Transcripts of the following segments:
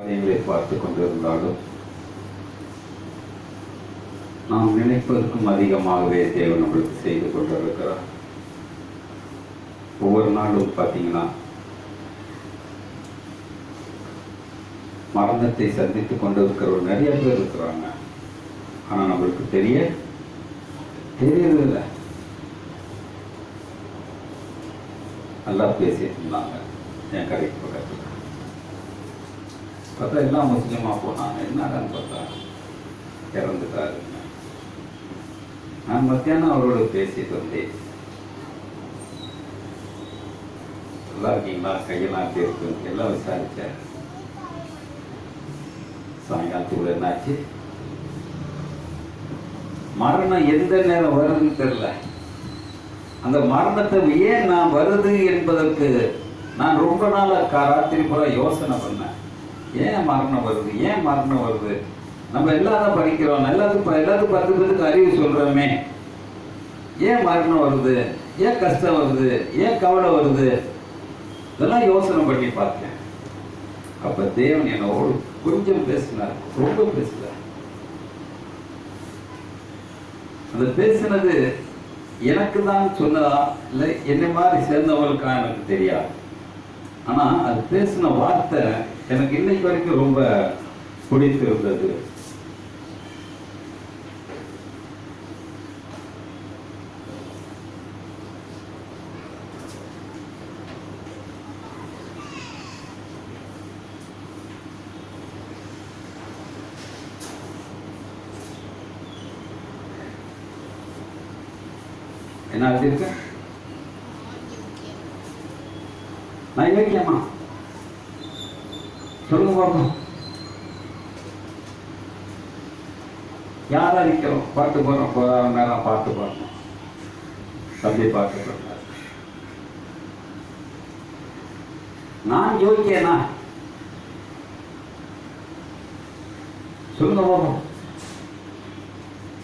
காரியங்களை பார்த்து கொண்டிருந்தாலும் நாம் நினைப்பதற்கும் அதிகமாகவே தேவன் நம்மளுக்கு செய்து கொண்டிருக்கிறார். ஒவ்வொரு நாளும் பார்த்தீங்கன்னா மரணத்தை சந்தித்துக் கொண்டிருக்கிறவர் நிறைய பேர் இருக்கிறாங்க. ஆனால் நம்மளுக்கு தெரியறதில்லை. நல்லா பேசிட்டு இருந்தாங்க என் கடைக்கு பக்கத்தில். பார்த்தா எல்லாம் முஸ்லீமாக போனாங்க. என்னடான்னு பார்த்தா இறந்துட்டாருங்க. நான் மத்தியானம் அவரோட பேசிட்டு வந்தேன். நல்லா இருக்கீங்களா, கையெல்லாம் எப்படி இருக்கு எல்லாம் விசாரிச்சேன். சாயங்காலத்துக்குள்ள என்னாச்சு, மரணம் எந்த நேரம் வருதுன்னு தெரியல. அந்த மரணத்தை ஏன் நான் வருது என்பதற்கு நான் ரொம்ப நாளாக ராத்திரி பூரா யோசனை பண்ணேன். ஏன் மரணம் வருது? நம்ம எல்லாரும் படிக்கிறோம், எல்லாத்துக்கும் 10 பேருக்கு அறிவு சொல்றோமே. ஏன் மரணம் வருது? ஏன் கஷ்டம் வருது? ஏன் கவலை வருது? இதெல்லாம் யோசனை பண்ணி பார்த்தேன். அப்ப தேவன் என்னோடு கொஞ்சம் பேசினார், ரொம்ப பேசல. அந்த பேசினது எனக்கு தான் சொன்னதா இல்லை என்னை மாதிரி சேர்ந்தவங்களுக்கா எனக்கு தெரியாது. ஆனா அது பேசின வார்த்தை எனக்கு இன்னைக்கு வரைக்கும் ரொம்ப பிடித்திருந்தது. என்ன எழுதியிருக்க? நான் யோக்கியமா சொல்லுங்க பார்ப்போம். யாரா நிற்கிறோம்? பாட்டு போறோம், நேரம் பாட்டு பாடணும். தம்பி பாட்டு பாடுறாரு. நான் யோக்கியனா? சொல்லுங்க பார்ப்போம்.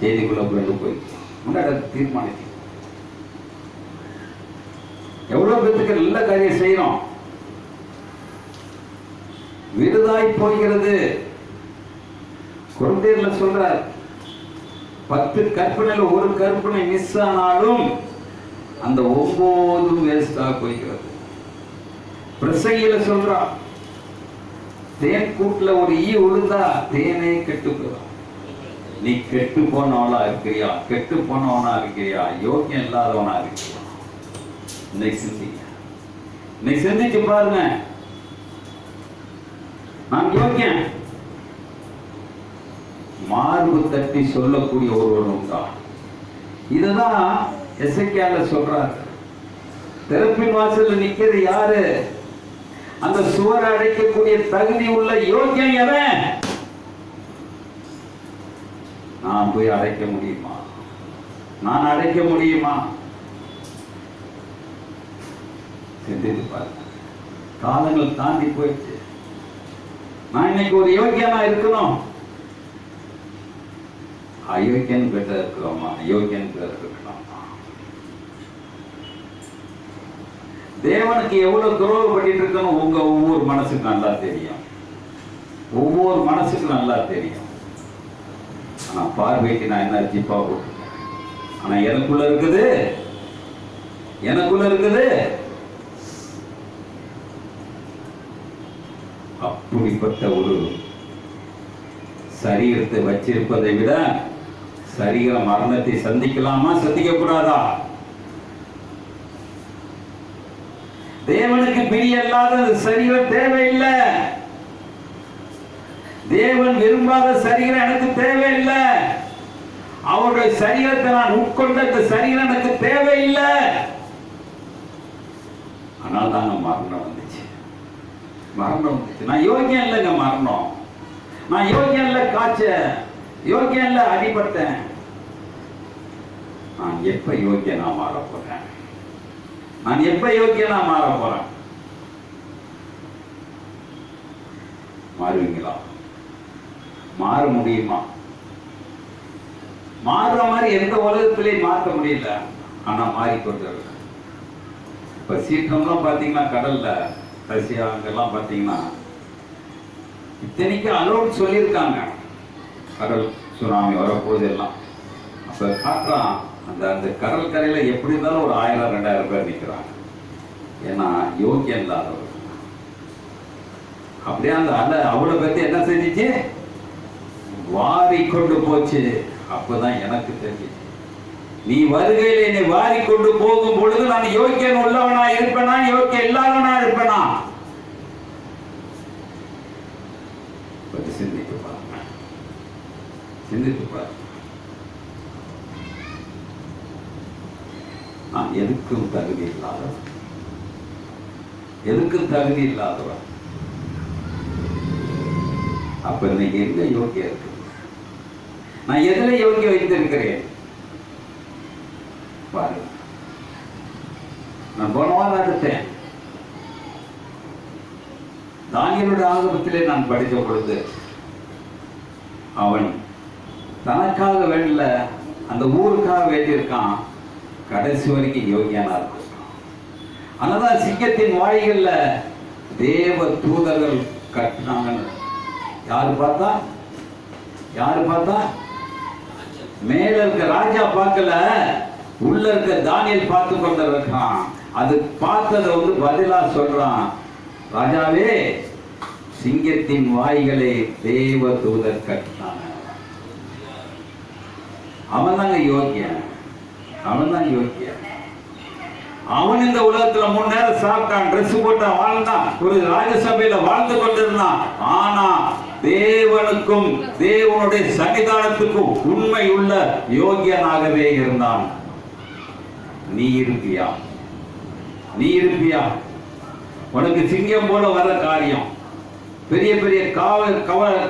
செய்திக்குள்ள கொண்டு போய் முன்னாடி தீர்மானிக்க. எவ்வளவு பேருக்கு நல்ல காரியம் செய்யணும், விருதாய் போகிறது. குழந்தைகள சொல்றார், 10 கற்பனையில ஒரு கற்பனை மிஸ் ஆனாலும் அந்த 9 வேஸ்டா போய்கிறது. பிரசங்கில சொல்றா, தேன் கூட்டுல ஒரு ஈ விழுந்தா தேனே கெட்டு போயிடும். நீ கெட்டு போனவனா இருக்கிறியா, யோக்கியம் இல்லாதவனா இருக்கிறியா? இன்னைக்கு சிந்திச்சு பாருங்க. நான் யோக்கியன் மார்பு தட்டி சொல்லக்கூடிய ஒருவரும் தான். இதுதான் எசேக்கியால சொல்றாரு. திறப்பின் வாசல்ல நிக்கிறது யாரு? அந்த சுவரை அடைக்கக்கூடிய தகுதி உள்ள யோக்கியன் எவன்? நான் போய் அடைக்க முடியுமா? நான் அடைக்க முடியுமா? சிந்தித்து பாருங்க. காலங்கள் தாண்டி போயிடுச்சு. நான் இன்னைக்கு ஒரு யோக்கியனா இருக்கணும். அயோக்கியன் கிட்ட இருக்கிறோமா? அயோக்கியன் கிட்ட இருக்கலாமா? தேவனுக்கு எவ்வளவு துரோகப்பட்டு இருக்கணும் உங்க ஒவ்வொரு மனசுக்கு நல்லா தெரியும். ஆனா பார்வைக்கு நான் என்ன ஜிப்பா போட்டிருக்கேன். ஆனா எனக்குள்ள இருக்குது அப்படிப்பட்ட ஒரு சரீரத்தை வச்சிருப்பதை விட சரீர மரணத்தை சந்திக்கலாமா, சந்திக்க கூடாதா? தேவனுக்கு பிரியல்லாத சரீரம் தேவையில்லை. தேவன் விரும்பாத சரீரம் எனக்கு தேவையில்லை. அவருடைய சரீரத்தை நான் உட்கொண்ட இந்த சரீரம் எனக்கு தேவையில்லை. ஆனால் தாங்க மரணம் வந்துச்சு. நான் யோகியம் இல்லைங்க மரணம். நான் யோகியம் இல்லை காய்ச்ச, யோகியம் இல்லை அடிபட்டேன். நான் எப்ப யோகியனா மாற போறேன்? மாறுவீங்களா? மாற முடியுமா? மாறுற மாதிரி எந்த உலகத்திலையும் மாற்ற முடியல. ஆனா மாறிக்கொண்டு இருக்கு. இப்ப சீற்றம்லாம் பாத்தீங்கன்னா கடல்ல ரஷ்யா அங்கெல்லாம் பாத்தீங்கன்னா இத்தனைக்கு அலோட் சொல்லியிருக்காங்க, கடல் சுனாமி வரப்போது எல்லாம். அப்ப காட்டுறான் அந்த அந்த கடல் கரையில எப்படி இருந்தாலும் ஒரு 1000-2000 பேர் நிற்கிறாங்க. ஏன்னா யோக்கியம் இல்லாதவர். அப்படியே அந்த அலை அவளை பத்தி என்ன செஞ்சிச்சு, வாரி கொண்டு போச்சு. அப்பதான் எனக்கு தெரிஞ்சிச்சு, நீ வருகையில் என்னை வாரி கொண்டு போகும் பொழுது நான் யோக்கியன் உள்ளவனா இருப்பேனா, யோக்கியம் இல்லாதவனா இருப்பேனா? சிந்தித்து பாருங்க, சிந்தித்து பாருங்க. நான் எதுக்கும் தகுதி இல்லாதவன், எதுக்கும் தகுதி இல்லாதவன். அப்ப இன்னைக்கு எங்க யோகியம் இருக்கு? நான் எதுல யோகியம் வைத்திருக்கிறேன் பாருங்க. நான் போன வாரம் எடுத்தேன், தானியேலுடைய ஆகமத்திலே நான் படித்த பொழுது அவன் தனக்காக வேண்டல, அந்த ஊருக்காக வேண்டியிருக்கான். கடைசி வரைக்கும் யோகியானா இருக்கும். அதனால்தான் சிங்கத்தின் வாய்கள்ல தேவ தூதர்கள் கட்டினாங்கன்னு. யாரு பார்த்தா, யாரு பார்த்தா? மேல இருக்க ராஜா பார்க்கல, உள்ள இருக்க தானியேல் பார்த்து கொண்டு இருக்கான். அது பார்த்ததை பதிலா சொல்றான், ராஜாவே சிங்கத்தின் வாய்களை தேவ தூதர் கட்டினாங்க. அவன் தாங்க யோகியன், அவன் தான் யோகியன். அவன் இந்த உலகத்துல 3 நேரம் சாப்பிட்டான், ட்ரெஸ் போட்டான், வாழ்ந்தான், ஒரு ராஜசபையில வாழ்ந்து கொண்டிருந்தான். ஆனா தேவனுக்கும் தேவனுடைய சன்னிதானத்துக்கும் உண்மை உள்ள யோகியனாகவே இருந்தான். நீ இருப்பியா? நீ இருப்பியா? உனக்கு சிங்கம் போல வர காரியம், பெரிய பெரிய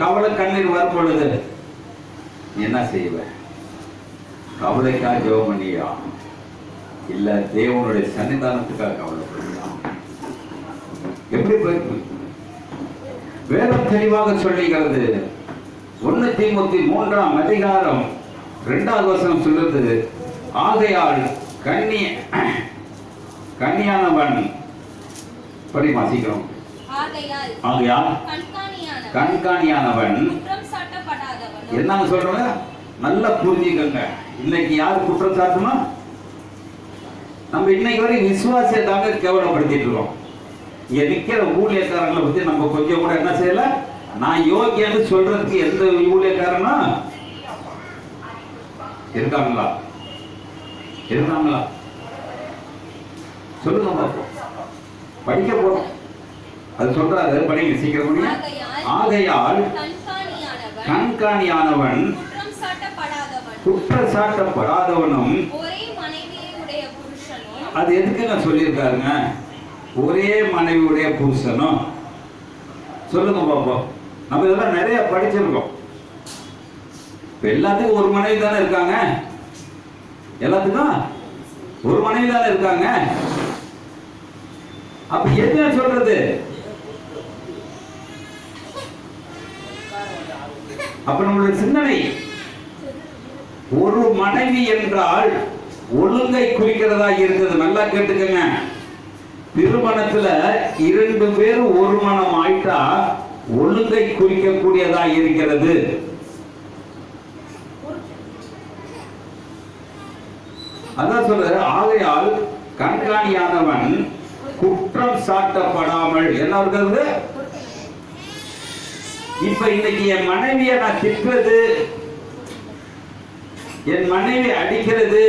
கவலை கண்ணீர் வரும் பொழுது என்ன செய்வ? கவலைக்கா ஜெபம் பண்ணியா, இல்ல தேவனுடைய சன்னிதானத்துக்காக கவலைப்படுறியா? எப்படி போயிருக்கு? வேதம் தெளிவாக சொல்லுகிறது. 1 தீமோத்தி 3ஆம் அதிகாரம் 2வது வசனம் சொல்லுது, ஆகையால் கன்னியானவன் படி வாசிக்கிறோம். ஆகையால் கண்காணியானவன் என்னன்னு சொல்றாங்க, நல்லா புரிஞ்சுக்கங்க. இன்னைக்கு யாரு குற்றம் சாட்டணும்? நம்ம இன்னைக்கு வரை விசுவாசத்தாக கேவலப்படுத்திட்டு இருக்கோம். இங்க நிக்கிற ஊழியக்காரங்களை பத்தி நம்ம கொஞ்சம் கூட என்ன செய்யல. நான் யோகியன்னு சொல்றதுக்கு எந்த ஊழியக்காரனா இருக்காங்களா? இருக்காங்களா? சொல்லுங்க பார்ப்போம். படிக்க போறோம். அது சொல்றாரு, படிங்க சீக்கிரம். ஆகையால் கண்காணியானவன் குற்றச்சாட்டப்படாதவனும். அது எதுக்குங்க சொல்லியிருக்காருங்க? ஒரே மனைவியுடைய புருஷனும். சொல்லுங்க பாப்போம். நம்ம இதெல்லாம் நிறைய படிச்சிருக்கோம். எல்லாத்துக்கும் ஒரு மனைவி தானே இருக்காங்க, எல்லாத்துக்கும் ஒரு மனைவி தானே இருக்காங்க. அப்ப என்ன சொல்றது? அப்ப நம்மளுடைய சிந்தனை ஒரு மனைவி என்றால் ஒழுங்கை குறிக்கிறதா இருக்குது. நல்லா கேட்டுக்கங்க. திருமணத்துல 2 பேர் ஒரு மனம் ஆயிட்டா ஒழுங்கை குறிக்கக்கூடியதா இருக்கிறது. அதான் சொல்ற, ஆகையால் கண்காணியானவன் குற்றம் சாட்டப்படாமல் என்ன இருக்கிறது. இப்ப இன்னைக்கு என் மனைவியை நான் திட்டுறது, என் மனைவி அடிக்கிறது,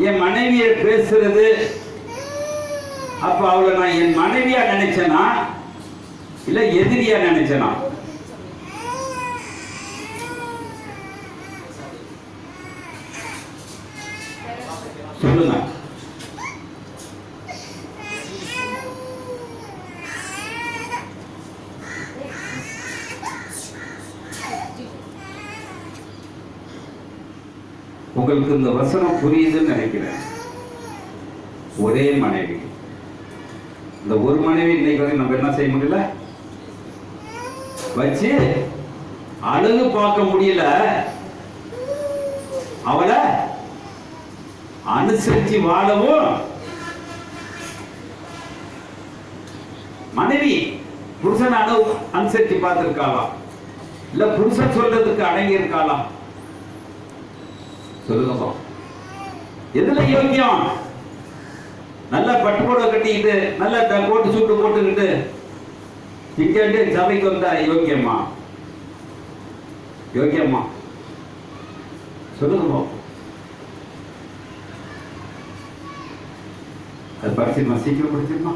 என் மனைவியை பேசுறது, அப்ப அவளை நான் என் மனைவியா நினைச்சனா இல்ல எதிரியா நினைச்சனா? சொல்லுங்க. உங்களுக்கு இந்த வசனம் புரியுதுன்னு நினைக்கிறேன். ஒரே மனைவி, இந்த ஒரு மனைவி இன்னைக்கு வரை நம்ம என்ன செய்ய முடியல, வச்சு அழகு பார்க்க முடியல, அவளை அனுசரிச்சு வாழவும். மனைவி புருஷன் அனுசரிச்சு பார்த்திருக்காளாம், இல்ல புருஷன் சொல்றதுக்கு அடங்கி இருக்காளாம்? சொல்லுங்க. எதுல யோக்கியம்? நல்ல பட்டுப்போட கட்டிக்கிட்டு நல்ல கோட்டு சூட்டு போட்டுக்கிட்டு இங்கே சபைக்கு வந்தா யோக்கியமா? யோக்கியமா? சொல்லுங்க. அது படிச்சிருமா? சீக்கிரம் படிச்சிருமா?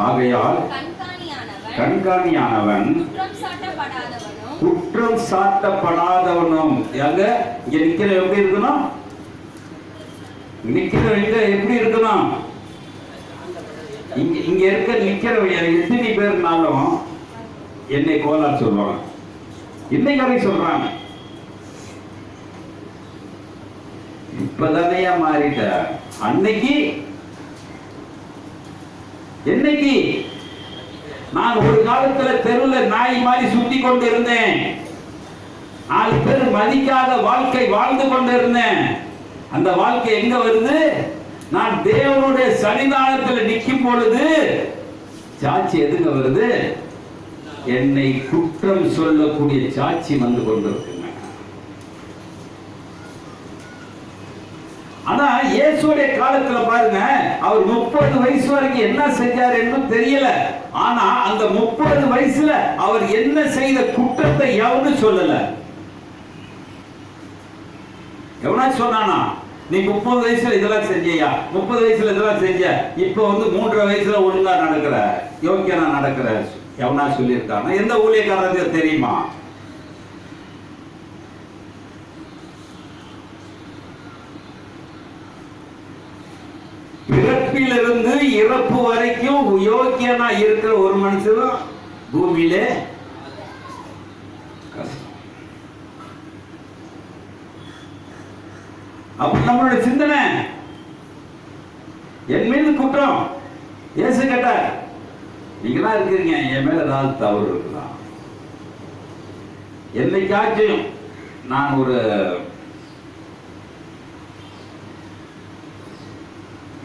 ஆகையால் கண்காணியானவன் குற்றம் சாட்டப்படாதவனும். இங்க நிக்கிற எப்படி இருக்கணும்? நிக்கிறவங்க எப்படி இருக்கணும்? இங்க இருக்க நிக்கிறவங்க எத்தனை பேர்னாலும் என்னை கோலார் சொல்லுவாங்க, இன்னைக்கு வரை சொல்றாங்க. இப்பதானையா மாறிட்ட. அன்னைக்கு என்னைக்கு நான் ஒரு காலத்துல தெருவில் நாய் மாதிரி சுத்தி கொண்டு இருந்தேன், 4 பேர் மதிக்காத வாழ்க்கை வாழ்ந்து கொண்டு இருந்தேன். அந்த வாழ்க்கை எங்க வருது? நான் தேவனுடைய சன்னிதானத்தில் நிற்கும் பொழுது சாட்சி எதுங்க வருது? என்னை குற்றம் சொல்லக்கூடிய சாட்சி வந்து கொண்டிருக்குங்க. ஆனா இயேசுடைய காலத்துல பாருங்க, அவர் 30 வயசு வரைக்கும் என்ன செஞ்சார் என்று தெரியல. ஆனா அந்த 30 வயசுல அவர் என்ன செய்த குற்றத்தை எவனும் சொல்லல. எவனா சொன்னானா? நீ 30 வயசுல இதெல்லாம் செஞ்சியா, 30 வயசுல இதெல்லாம் செஞ்ச, இப்ப 3 வயசுல ஒழுங்கா நடக்கிற, யோக்கியனா நடக்கிற எவனா சொல்லியிருக்காங்க? எந்த ஊழியக்காரருக்கு தெரியுமா? பிறப்பிலிருந்து இறப்பு வரைக்கும் யோக்கியனா இருக்கிற ஒரு மனுஷன் பூமியிலே அப்ப நம்மளுடைய சிந்தனை என் மீது குற்றம். இயேசு கேட்டார், நீங்களா இருக்கிறீங்க, என் மேல ஏதாவது தவறு இருக்கலாம். என்னைக்காச்சும் நான் ஒரு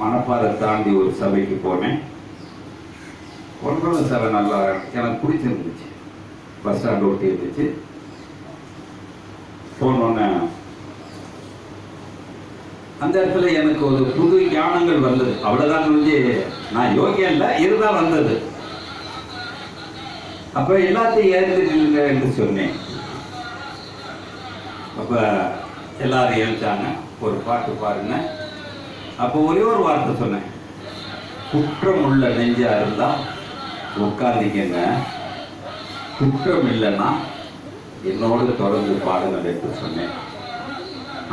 மணப்பாறை தாண்டி ஒரு சபைக்கு போனேன். 9 சபை நல்லா எனக்கு பிடிச்சிருந்துச்சு. பஸ் ஸ்டாண்ட் ஒட்டி இருந்துச்சு. போனோன்னு அந்த இடத்துல எனக்கு ஒரு புது ஞானங்கள் வந்தது. அவ்வளவுதான், நான் யோகியம் இல்லை, இருந்தா வந்தது. அப்ப எல்லாத்தையும் ஏற்றுங்க என்று சொன்னேன். அப்ப எல்லாரும் எழுந்தாங்க, ஒரு பாட்டு பாருங்க. அப்போ ஒரே ஒரு வார்த்தை சொன்னேன், குற்றம் உள்ள நெஞ்சா இருந்தா உட்கார்ந்தீங்க, குற்றம் இல்லைன்னா என்னோடு தொடர்ந்து பாடுங்கள் என்று சொன்னேன்.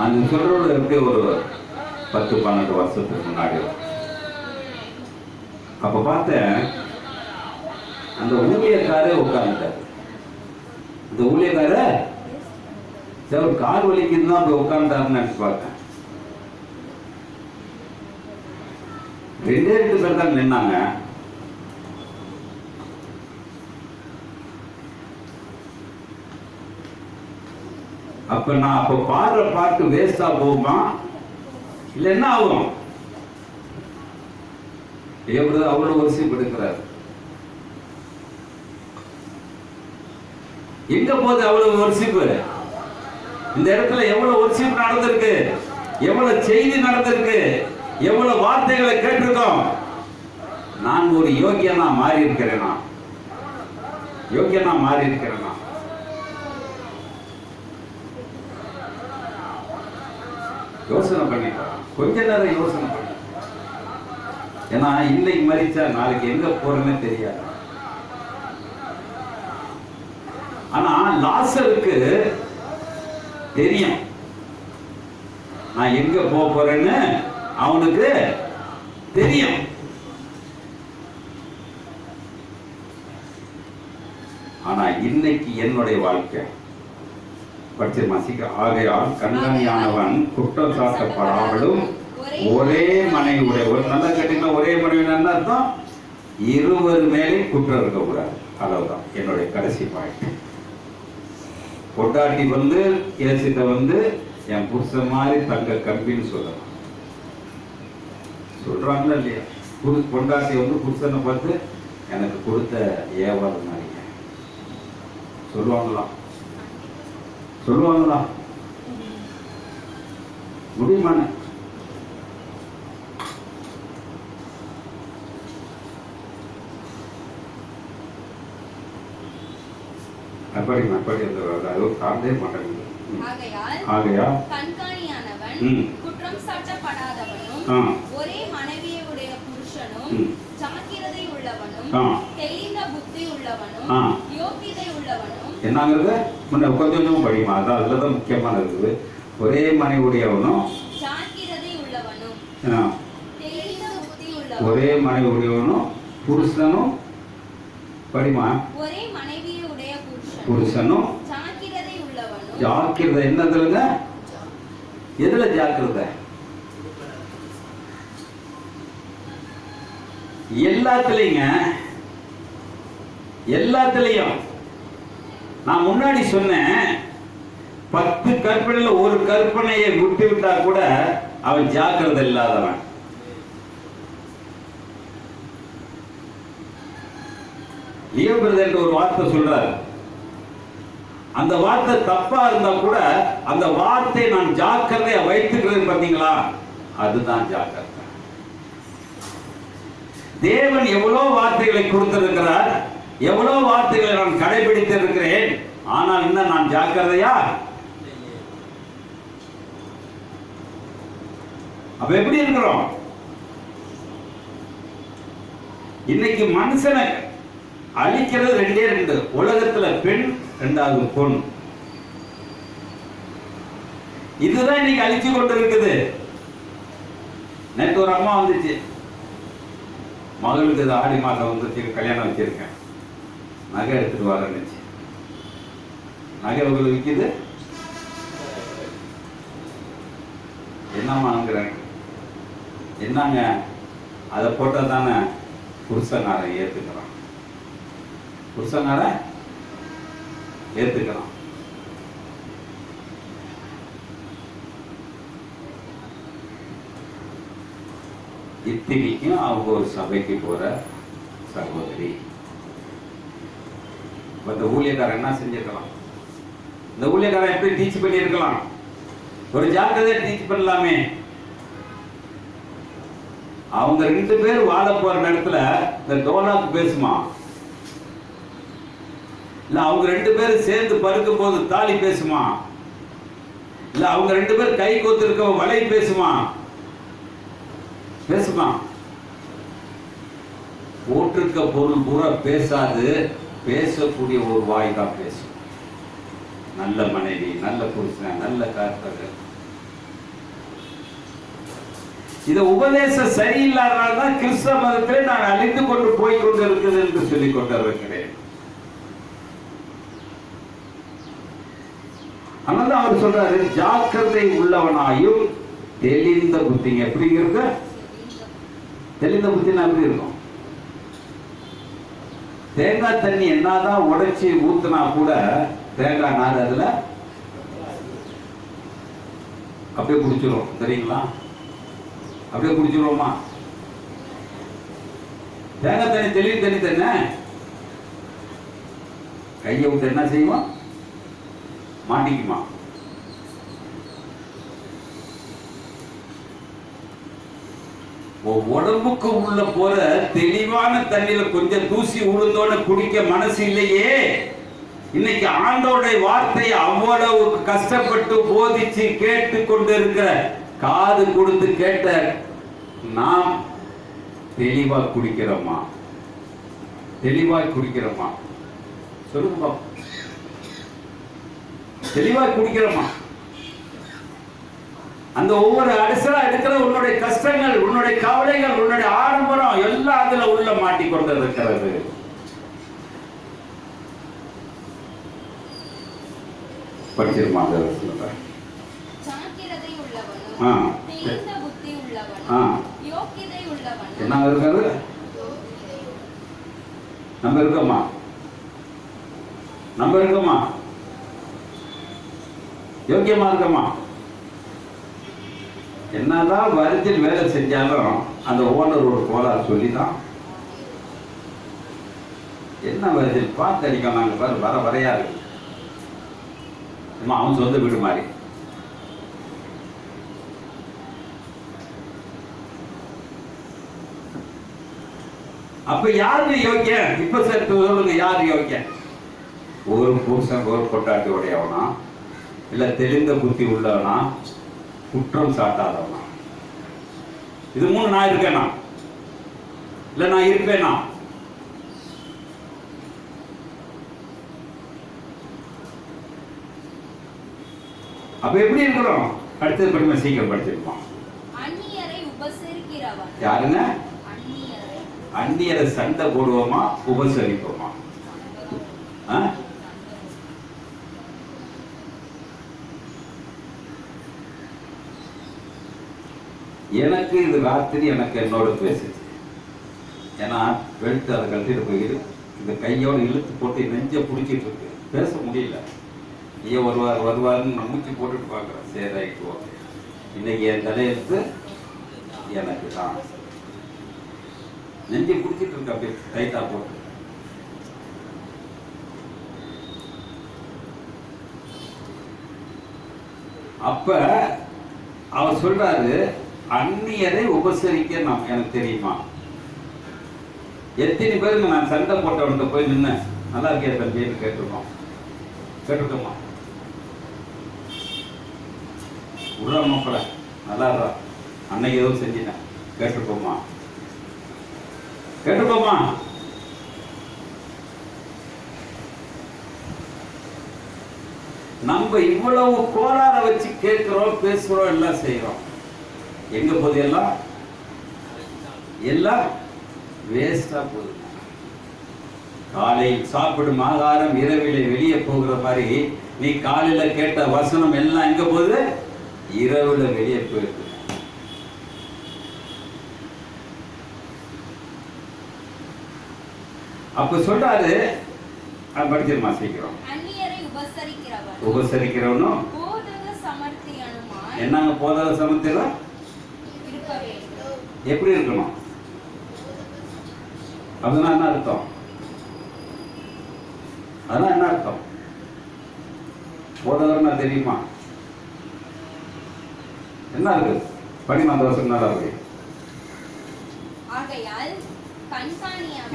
அந்த சொல்றோட எப்படி ஒரு 10-12 வருஷத்துக்கு முன்னாடி. அப்ப பார்த்தேன், அந்த ஊழியக்காரே உட்கார்ந்துட்டார். அந்த ஊழியக்கார ஒரு கால் வலிக்குன்னு தான் போய் உட்கார்ந்தாருன்னு நினைச்சு பார்த்தேன். 2 பேர் தான் நின்னாங்க. அப்ப நான் அப்ப பாடுற பாட்டு வேஸ்டா போகுமா இல்ல என்ன ஆகும்? அவ்வளவு வரிசைப்படுக்கிறார். எங்க போது அவ்வளவு வரிசைப்பு? இந்த இடத்துல எவ்வளவு வரிசைப்பு நடந்திருக்கு, எவ்வளவு செய்தி நடந்திருக்கு, எவ்வளவு வார்த்தைகளை கேட்டிருக்கோம். நான் ஒரு யோகியனா மாறி இருக்கிறேனா? யோகியனா மாறி இருக்கிறேனா? யோசனை பண்ணிட்டா, கொஞ்ச நேரம் யோசனை பண்ண. ஏன்னா இன்னைக்கு மரிச்சா நாளைக்கு எங்க போறேன்னு தெரியாது. ஆனா லாசருக்கு தெரியும் நான் எங்க போறேன்னு, அவனுக்கு தெரியும். ஆனா இன்னைக்கு என்னுடைய வாழ்க்கை படிச்சிருமாசிக்க. ஆகையால் கண்காணியானவன் குற்றம் சாட்டப்படாமலும் ஒரே மனைவி உடையவர். நல்லா கேட்டீங்கன்னா, ஒரே மனைவி அர்த்தம் இருவர் மேலே குற்றம் இருக்கக்கூடாது. அளவுதான் என்னுடைய கடைசி பாயிண்ட். பொட்டாட்டி இயேசுட்ட என் புருஷன் மாதிரி தங்க கம்பின்னு சொல்லலாம். சொல்றாங்களா இல்லையா? பொண்டாட்டி புருஷனை பார்த்து எனக்கு கொடுத்த ஏவாள் மாதிரி. சொல்லுவாங்களா முடியுமான? அப்படி அந்த சார்ந்தே மாட்டேங்குது. ஆகையால் கண்காணியானவன் குற்றம் சாட்டப்படாதவனும் ஒரே மனைவியை உடைய புருஷனும் ஜாக்கிரதை உள்ளவனும் தெளிந்த புத்தி உள்ளவனும் யோகிதை உள்ளவனும். என்னங்கிறது கொஞ்சம் படியுமா? அதான் அதுலதான் முக்கியமான இருக்குது. ஒரே மனைவியுடையவனும் ஜாக்கிரதை உள்ளவனும் தெளிந்த புத்தி உள்ளவனும். ஒரே மனைவியுடையவனும் புருஷனும் படிமா. ஒரே மனைவியுடைய புருஷனும் ஜாக்கிரதை உள்ளவனும். ஜாக்கிரதை என்னதுங்க? எதுல ஜாக்கிரதை? எல்லாத்துலயும். நான் முன்னாடி சொன்னேன், 10 கற்பனையில ஒரு கற்பனையை விட்டு விட்டா கூட அவன் ஜாக்கிரதை இல்லாதவன். லியோ பிரதர் ஒரு வார்த்தை சொல்றாரு. அந்த வார்த்தை தப்பா இருந்தா கூட அந்த வார்த்தை நான் ஜாக்கிரதையா வைத்துக்கிறேன் பாத்தீங்களா, அதுதான் ஜாக்கிரதை. தேவன் எவ்வளவு வார்த்தைகளை கொடுத்திருக்கிறார், எவ்வளவு வார்த்தைகளை நான் கடைபிடித்து இருக்கிறேன். ஆனால் இன்னும் நான் ஜாக்கிரதையா? அப்ப எப்படி இருக்கிறோம்? இன்னைக்கு மனுஷனை அழிக்கிறது 2 உலகத்துல பெண், 2வது பொன். இதுதான் இன்னைக்கு அழிச்சு கொண்டு இருக்குது. நேற்று ஒரு அம்மா வந்துச்சு, மகளுக்கு ஆடி மாதம் வந்துச்சு, கல்யாணம் வச்சிருக்கேன், நகை எடுத்துட்டு வரேன்னுச்சு. நகை உங்களுக்கு விற்கிது, என்னம்மாங்கிறேன். என்னங்க, அதை போட்டால் தானே புருஷனாரை ஏற்றுக்கிறான், புருஷனாரை ஏற்றுக்கிறான். இத்தனைக்கும் அவங்க ஒரு சபைக்கு போற சகோதரி. இந்த ஊழியக்காரன் என்ன செஞ்சிருக்கலாம்? இந்த ஊழியக்காரன் எப்படி டீச் பண்ணி இருக்கலாம்? ஒரு ஜாக்கிரதையா டீச் பண்ணலாமே. அவங்க 2 பேர் வாழ போற இடத்துல இந்த டோலாக்கு பேசுமா? இல்ல அவங்க 2 பேரும் சேர்ந்து படுக்கும் போது தாலி பேசுமா? இல்ல அவங்க 2 பேர் கை கோத்து இருக்க வலை பேசுமா? பேசுமா? போட்டிருக்க பொருள் பூரா பேசாது, பேசக்கூடிய ஒரு வாய் தான் பேசும். நல்ல மனைவி, நல்ல புருஷன், நல்ல கர்த்தர். இந்த உபதேசம் சரியில்லாதனால தான் கிறிஸ்தவ மதத்திலே நான் அழிந்து கொண்டு போய் கொண்டு இருக்குது என்று சொல்லிக் கொண்டிருக்கிறேன். அதனால அவர் சொல்றாரு, ஜாக்கிரதை உள்ளவனாயும் தெளிந்த புத்திங்க. எப்படிங்கிறது? தெளிந்த புத்தினா எப்படி இருக்கும்? தேங்காய் தண்ணி என்னதான் உடைச்சி ஊத்துனா கூட தேங்காய் நார் அதுல அப்படியே குடிச்சிரும். தெரியுங்களா? அப்படியே குடிச்சிருவோமா? தேங்காய் தண்ணி தெளிவு தண்ணி தானே. கையை விட்டு என்ன செய்வோம்? மாட்டிக்குமா? உடம்புக்கு உள்ள போற தெளிவான தண்ணியில கொஞ்சம் தூசி உளுந்தோட குடிக்க மனசு இல்லையே. இன்னைக்கு ஆண்டோடைய வார்த்தையை அவ்வளவு கஷ்டப்பட்டு போதிச்சு கேட்டு கொண்டு இருக்கிற, காது கொடுத்து கேட்ட நாம் தெளிவா குடிக்கிறோமா? தெளிவாய் குடிக்கிறோமா? சொல்லுங்க, தெளிவாய் குடிக்கிறோமா? அந்த ஒவ்வொரு அடிசலா இருக்கிற உன்னுடைய கஷ்டங்கள், உன்னுடைய கவலைகள், உன்னுடைய ஆடம்பரம் எல்லாம் அதுல உள்ள மாட்டிக்கொண்டு இருக்கிறது. படிச்சிருமா? என்ன இருக்காது? நம்ம இருக்கோமா? நம்ம இருக்கோமா? யோக்கியமா இருக்கோமா? என்னதான் வருத்தில் வேலை செஞ்சாலும் அந்த ஓனர் ஒரு கோளாறு சொல்லிதான் என்ன வருது பார்த்து அடிக்க நாங்கள் பாரு வர வரையா இருக்கு. அவன் சொந்த வீடு மாதிரி. அப்ப யாரு யோக்கியம்? இப்ப சொல்லுங்க, யாரு யோக்கியம்? ஒரு புருஷன் ஒரு பொட்டாட்டி உடையவனா, இல்ல தெளிந்த புத்தி உள்ளவனா, குற்றம் சாட்டாதவனா? இது மூணு நான் இருக்கேனா? இல்ல நான் இருப்பேனா? அப்ப எப்படி இருக்கிறோம்? அடுத்தது படிமா, சீக்கிரம் படிச்சிருப்பான். அந்நியரை உபசரிக்கிறவன். யாருங்க? அந்நியரை. அந்நியரை சண்டை போடுவோமா உபசரிப்போமா? எனக்கு இது ராத்திரி எனக்கு என்னோட பேசுச்சு. ஏன்னா வெளுத்து அதை கழட்டிட்டு போயிடு, இந்த கையோடு இழுத்து போட்டு நெஞ்ச பிடிச்சிட்டு இருக்கு, பேச முடியல. ஐயோ வருவாருன்னு மூச்சு போட்டுட்டு பார்க்குறேன். சரி ரைட்டு ஓகே, இன்னைக்கு என் தலையெழுத்து எனக்கு தான். நெஞ்சை பிடிச்சிட்டு இருக்கு அப்படியே டைட்டா போட்டு. அப்ப அவர் சொல்றாரு, அந்நியரை உபசரிக்க எனக்கு தெரியுமா? எத்தனை பேருக்கு நான் சண்டை போட்டவன்கிட்ட போய் நின்ன நல்லா இருக்கியா தம்பின்னு கேட்டிருக்கோமா? உள்ள மக்களை நல்லா இருக்கா, அன்னைக்கு ஏதோ செஞ்சிட்டேன் கேட்டிருக்கோமா? நம்ம இவ்வளவு கோளாற வச்சு கேட்கிறோம், பேசுறோம், எல்லாம் செய்யறோம். எங்க போகுது? எல்லாம் வேஸ்டா போகுது. காலையில் சாப்பிடும் ஆகாரம் இரவிலே வெளியே போகிற மாதிரி நீ காலையில கேட்ட வசனம் எல்லாம் எங்க போகுது? இரவுல வெளியே போயிருக்கு. அப்ப சொல்றாரு, படிச்சிருமா சீக்கிரம். உபசரிக்கிறவனும் என்னங்க போதக சமர்த்தியம் எப்படி இருக்கணும்? அதெல்லாம் என்ன அர்த்தம்? போதகர்னா தெரியுமா? என்ன இருக்கு? படிமா அந்த வருஷம் நல்லா இருக்கு.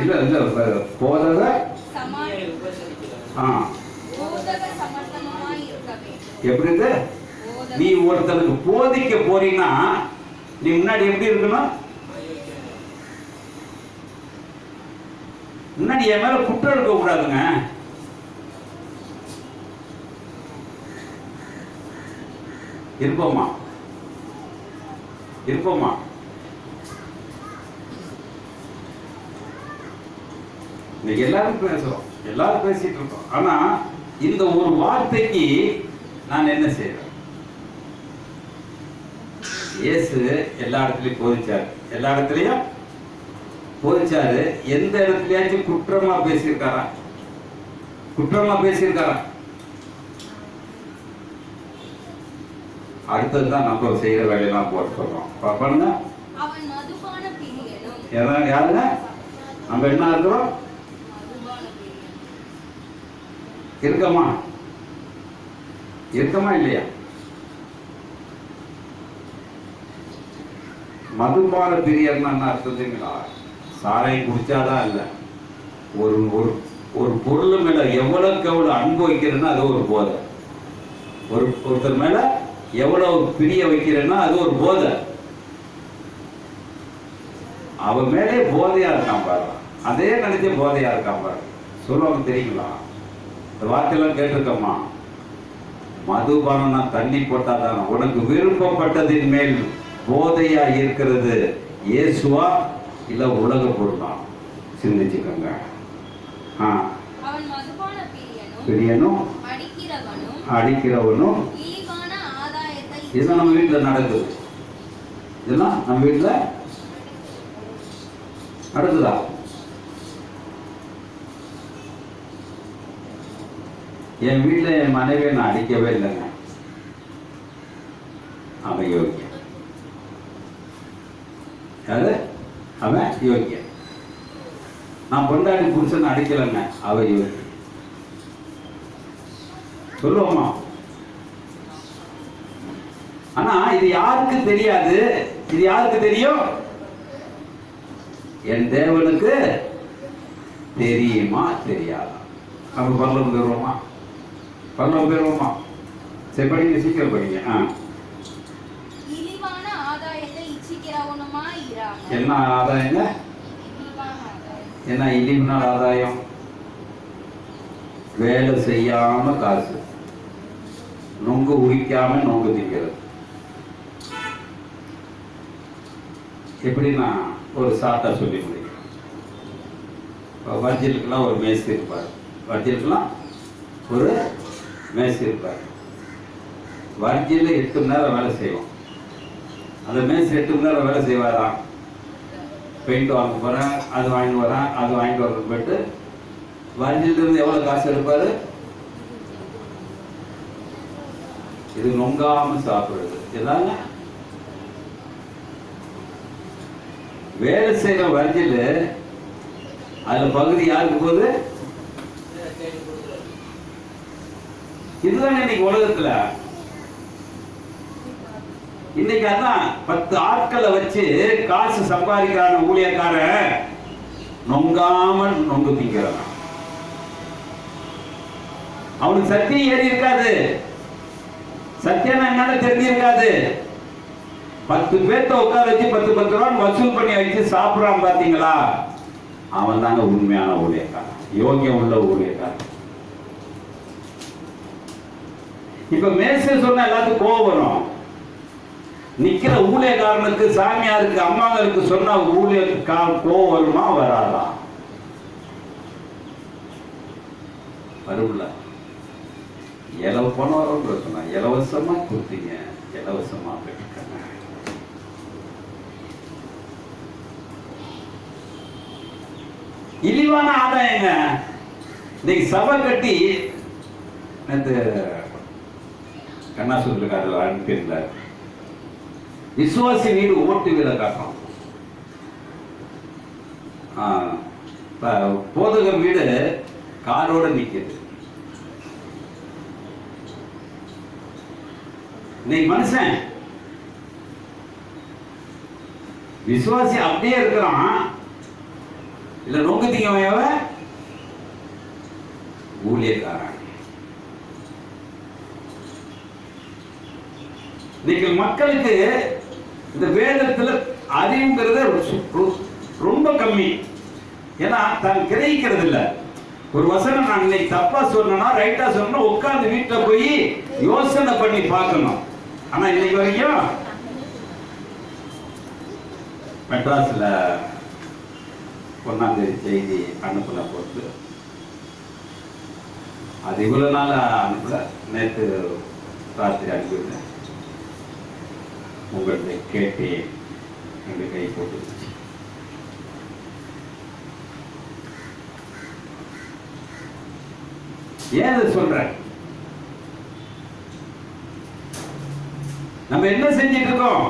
இல்ல போதக எப்படி இருக்கு? நீ ஒருத்தருக்கு போதிக்க போறீங்கன்னா நீ முன்னாடி எப்படி இருக்கணும்? முன்னாடி என் மேல குற்றம் இருக்க கூடாதுங்க. இருப்போமா? இன்னைக்கு எல்லாரும் பேசுறோம், எல்லாரும் பேசிட்டு இருக்கோம். ஆனா இந்த ஒரு வார்த்தைக்கு நான் என்ன செய்யறேன்? இயேசு எல்லா இடத்துலயும் போதிச்சாரு. எந்த இடத்துலயாச்சும் குற்றமா பேசியிருக்காரா? அடுத்ததுதான் நம்ம செய்யற வேலையெல்லாம் போட்டு சொல்றோம். பாப்பாங்க, யாருங்க நம்ம என்ன இருக்கிறோம்? இருக்கமா இல்லையா? மதுபான பிரியர்னா என்ன அர்த்தம்? சாராயம் குடிச்சாதான் இல்ல, ஒரு பொருள் மேல எவ்வளவுக்கு எவ்வளவு அன்பு வைக்கிறேன்னா அது ஒரு போதை. ஒருத்தர் மேல எவ்வளவு பிரிய வைக்கிறேன்னா அது ஒரு போதை. அவன் மேலே போதையா இருக்கான் பாரு, அதே நினைச்ச போதையா இருக்கான் பாரு. சொல்லுவாங்க தெரியுங்களா? இந்த வார்த்தையெல்லாம் கேட்டிருக்கோமா? மதுபானம் தண்ணி போட்டாதான் உனக்கு விருப்பப்பட்டதின் மேல் போதையா இருக்கிறது இயேசுவா இல்ல உலக பொருளா? சிந்திச்சுக்கோங்க. பிரியனும் அடிக்கிறவனும் இதெல்லாம் நம்ம வீட்டுல நடக்குது. இதெல்லாம் நம்ம வீட்டுல நடக்குதா? என் வீட்டுல என் மனைவியை நான் அடிக்கவே இல்லைங்க. அவன் யோக்கியம். அவன் யோக்கியம். நான் பொண்டாட்டி புருஷன் அடிக்கலைங்க, அவ இவர் சொல்லுவோமா? ஆனா இது யாருக்கு தெரியாது? இது யாருக்கு தெரியும்? என் தேவனுக்கு தெரியுமா தெரியாதா? அப்ப பரலோகம் போயிருவோமா? பரலோகம் போயிருவோமா? சரி, படிங்க, சீக்கிரம் படிங்க. இழிவான ஆதாயத்தை இச்சிக்கிறவனுமாய் இராமல். என்ன ஆதாயங்க? இழிவான ஆதாயம். என்ன இழிவுனால் ஆதாயம்? வேலை செய்யாம காசு, நொங்கு உரிக்காம நொங்கு திங்கிறது. எப்படின்னா ஒரு சாட்டா சொல்லி முடியும். வர்ஜிலுக்கெல்லாம் ஒரு மேஸ்திரி இருப்பார். வர்ஜிலுக்கெல்லாம் ஒரு மேஸ்திரி இருப்பார். வர்ஜில் 8 மணி நேரம் வேலை செய்வோம். அந்த மேஸ்திரி 8 மணி நேரம் வேலை செய்வாராம். பெயிண்ட் வாங்க போகிறேன், அது வாங்கிட்டு வரேன், அது வாங்கிட்டு வரேன்னு போயிட்டு வர்ஜிலிருந்து எவ்வளோ காசு எடுப்பார்? இது நொங்காம சாப்பிடுறது. இதாங்க வேலை செய்யற வர்ஜில். அதுல பகுதி யாருக்கு போகுது? இதுதான் இன்னைக்கு உலகத்துல. இன்னைக்கு அதான் 10 ஆட்களை வச்சு காசு சம்பாதிக்கிறான ஊழியக்காரன் நொங்காம நொங்கு திங்கிறான். அவனுக்கு சத்தியம் ஏறி இருக்காது, சத்தியம் என்னன்னு தெரிஞ்சிருக்காது. 10 பேர்த்த உட்கார வச்சு 10 ரூபா வசூல் பண்ணி வச்சு சாப்பிடுறான் பாத்தீங்களா? அவன் தாங்க உண்மையான ஊழியக்காரன், யோகியம் உள்ள ஊழியக்காரன். இப்ப மேசை சொன்ன எல்லாத்துக்கும் கோபம் வரும். நிக்கிற ஊழியக்காரனுக்கு, சாமியாருக்கு, அம்மாங்களுக்கு சொன்ன ஊழியக்காரன் கோபம் வருமா வராதா? வரும்ல. இலவ பணம் வரும் சொன்னா இலவசமா கொடுத்தீங்க, இலவசமா பெற்றுக்கங்க. இழிவான ஆதாயங்க. இன்னைக்கு சபை கட்டி நேற்று கண்ணாசூத்திரக்காரர் அனுப்பியிருந்தார். விசுவாசி வீடு ஓட்டு வீட காட்டும். போதகர் வீடு காரோட நிக்குது. இன்னைக்கு மனுஷன் விசுவாசி அப்படியே இருக்கிறான். இல்ல நோக்கு திங்கவையவ ஊழியக்காரன். இன்னைக்கு மக்களுக்கு இந்த வேதத்துல அறிவுங்கிறது ரொம்ப கம்மி. ஏன்னா தான் கிரகிக்கிறது இல்ல. ஒரு வசனம் நான் இன்னைக்கு தப்பா சொன்னா ரைட்டா சொன்னா உட்கார்ந்து வீட்டுல போய் யோசனை பண்ணி பார்க்கணும். ஆனா இன்னைக்கு வரைக்கும் மெட்ராஸ்ல 1ஆம் தேதி செய்தி அனுப்புன போட்டு அது இவ்வளவு நாள் அனுப்பல. நேற்று ராத்திரி அனுப்பிவிட்டேன். உங்கள்கிட்ட கேட்டேன், எங்க கை போட்டுருச்சு. ஏன் இதை சொல்றேன்? நம்ம என்ன செஞ்சிட்டு இருக்கோம்?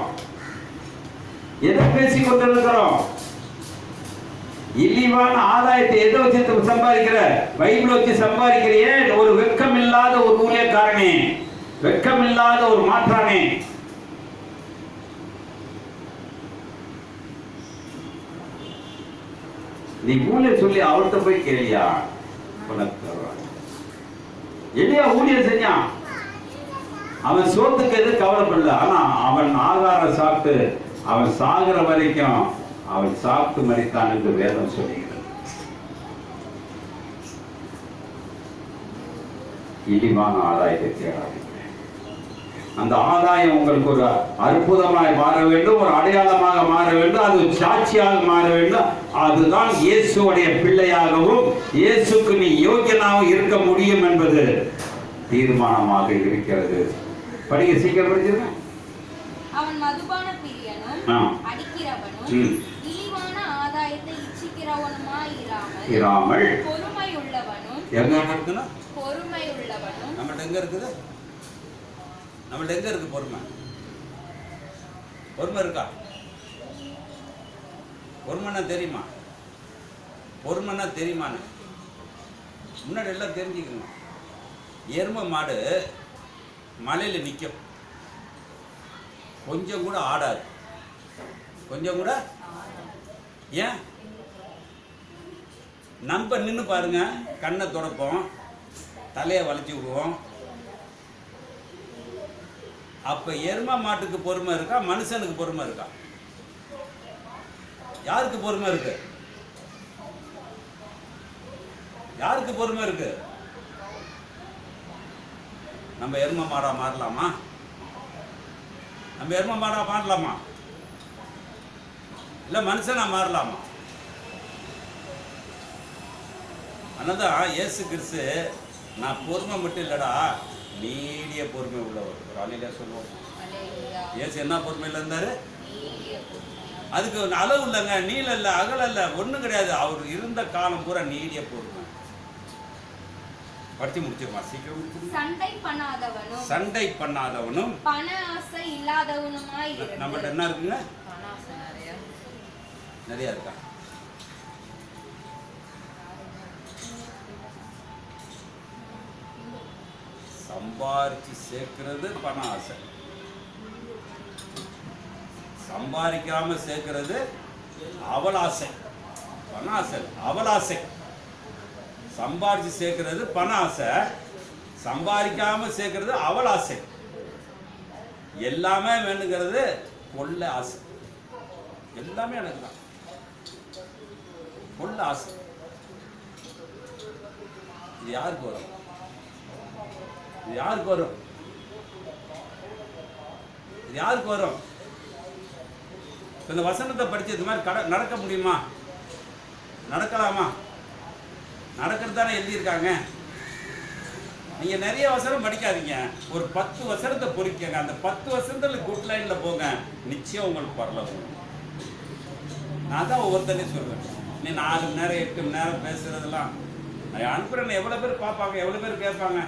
எதை பேசிக் கொண்டிருக்கிறோம்? இழிவான ஆதாயத்தை எதை வச்சு சம்பாதிக்கிற? பைபிள் வச்சு சம்பாதிக்கிறியே. ஒரு வெட்கம் இல்லாத ஒரு ஊழியக்காரனே, வெட்கம் இல்லாத ஒரு மாற்றானே. நீ ஊழியர் சொல்லி அவர்கிட்ட போய் கேளியா? எளியா ஊழியர் செஞ்சான். அவன் சோத்துக்கு எது கவலைப்படல. ஆனா அவன் ஆகாரம் சாப்பிட்டு அவன் சாகிற வரைக்கும் அவன் சாப்பிட்டு மரித்தான் என்று வேதம் சொல்லுகிறது. இழிவான ஆதாயத்தை தேடாதீங்க. அந்த ஆதாயம் உங்களுக்கு ஒரு அற்புதமாய் மாற வேண்டும், ஒரு அடையாளமாக மாற வேண்டும், அது சாட்சியாக மாற வேண்டும். அதுதான் இயேசுடைய பிள்ளையாகவும் இயேசுக்கு நீ யோகியனாகவும் இருக்க முடியும் என்பது தீர்மானமாக இருக்கிறது. படிக்க சீக்கிரம் படிச்சிருங்க. அவன் மதுபான பிரியனும் அடிக்கிறவனும் இழிவான ஆதாயத்தை இச்சிக்கிறவனுமாய் இராமல் பொறுமை உள்ளவனும். எங்க இருக்குன்னா பொறுமை உள்ளவனும். நம்மள்ட்ட எங்க இருக்குது? நம்மள்ட்ட எங்க இருக்கு பொறுமை? பொறுமை இருக்கா? பொறுமைன்னா தெரியுமா? பொறுமைன்னா தெரியுமான்னு முன்னாடி எல்லாம் தெரிஞ்சுக்கணும். எருமை மாடு மலையில் நிற்கும், கொஞ்சம் கூட ஆடாது, கொஞ்சம் கூட. ஏன்? நம்ம நின்று பாருங்க, கண்ணை துடைப்போம், தலையை வளைச்சி விடுவோம். அப்போ எருமை மாட்டுக்கு பொறுமை இருக்கா, மனுஷனுக்கு பொறுமை இருக்கா? யாருக்கு பொறுமை இருக்கு? யாருக்கு பொறுமை இருக்கு? நம்ம எருமை மாடா மாறலாமா? நம்ம எருமை மாடா மாறலாமா? இல்லை மனுஷனா மாறலாமா? அதனால்தான் இயேசு கிறிஸ்து நான் பொறுமை மட்டும் இல்லைடா, நீடிய பொறுமை உள்ளவர். ஒரு அலையில சொல்லுவோம், இயேசு என்ன பொறுமையில் இருந்தாரு? அதுக்கு அளவு இல்லைங்க, நீளம் இல்லை, அகல இல்லை, ஒன்றும் கிடையாது. அவர் இருந்த காலம் பூரா நீடிய பொறுமை. படிச்சு முடிச்சிருமா, சீக்கிரம் முடிச்சிருமா. சண்டை பண்ணாதவனும் பண ஆசை இல்லாதவனுமாய் இருந்து. நம்மகிட்ட என்ன இருக்குங்க? நிறைய இருக்கா? சம்பாரிச்சு சேர்க்கிறது பண ஆசை, சம்பாதிக்காம சேர்க்கிறது அவலாசை. பண ஆசை அவலாசை. சம்பாரிச்சு சேர்க்கிறது பண ஆசை, சம்பாதிக்காம சேர்க்கிறது அவலாசை. எல்லாமே வேணுங்கிறது கொள்ள ஆசை. எல்லாமே எனக்கு தான் கொள்ள ஆசை. இது யாருக்கு வரும்? இது யாருக்கு வரும்? இது யாருக்கு வரும்? இந்த வசனத்தை படிச்சது மாதிரி நடக்க முடியுமா? நடக்கலாமா? நடக்கிறது தானே எழுதியிருக்காங்க. நீங்கள் நிறைய வசனம் படிக்காதீங்க, ஒரு 10 வசனத்தை பொறிக்கங்க. அந்த 10 வசனத்தில் குட் லைனில் போங்க, நிச்சயம் உங்களுக்கு பரவாயில்ல. நான் தான் ஒவ்வொருத்தரையும் சொல்லுவேன். நீ 4 மணி நேரம் 8 மணி நேரம் பேசுறதெல்லாம் அனுப்புறேன்னு எவ்வளோ பேர் பார்ப்பாங்க, எவ்வளோ பேர் கேட்பாங்க,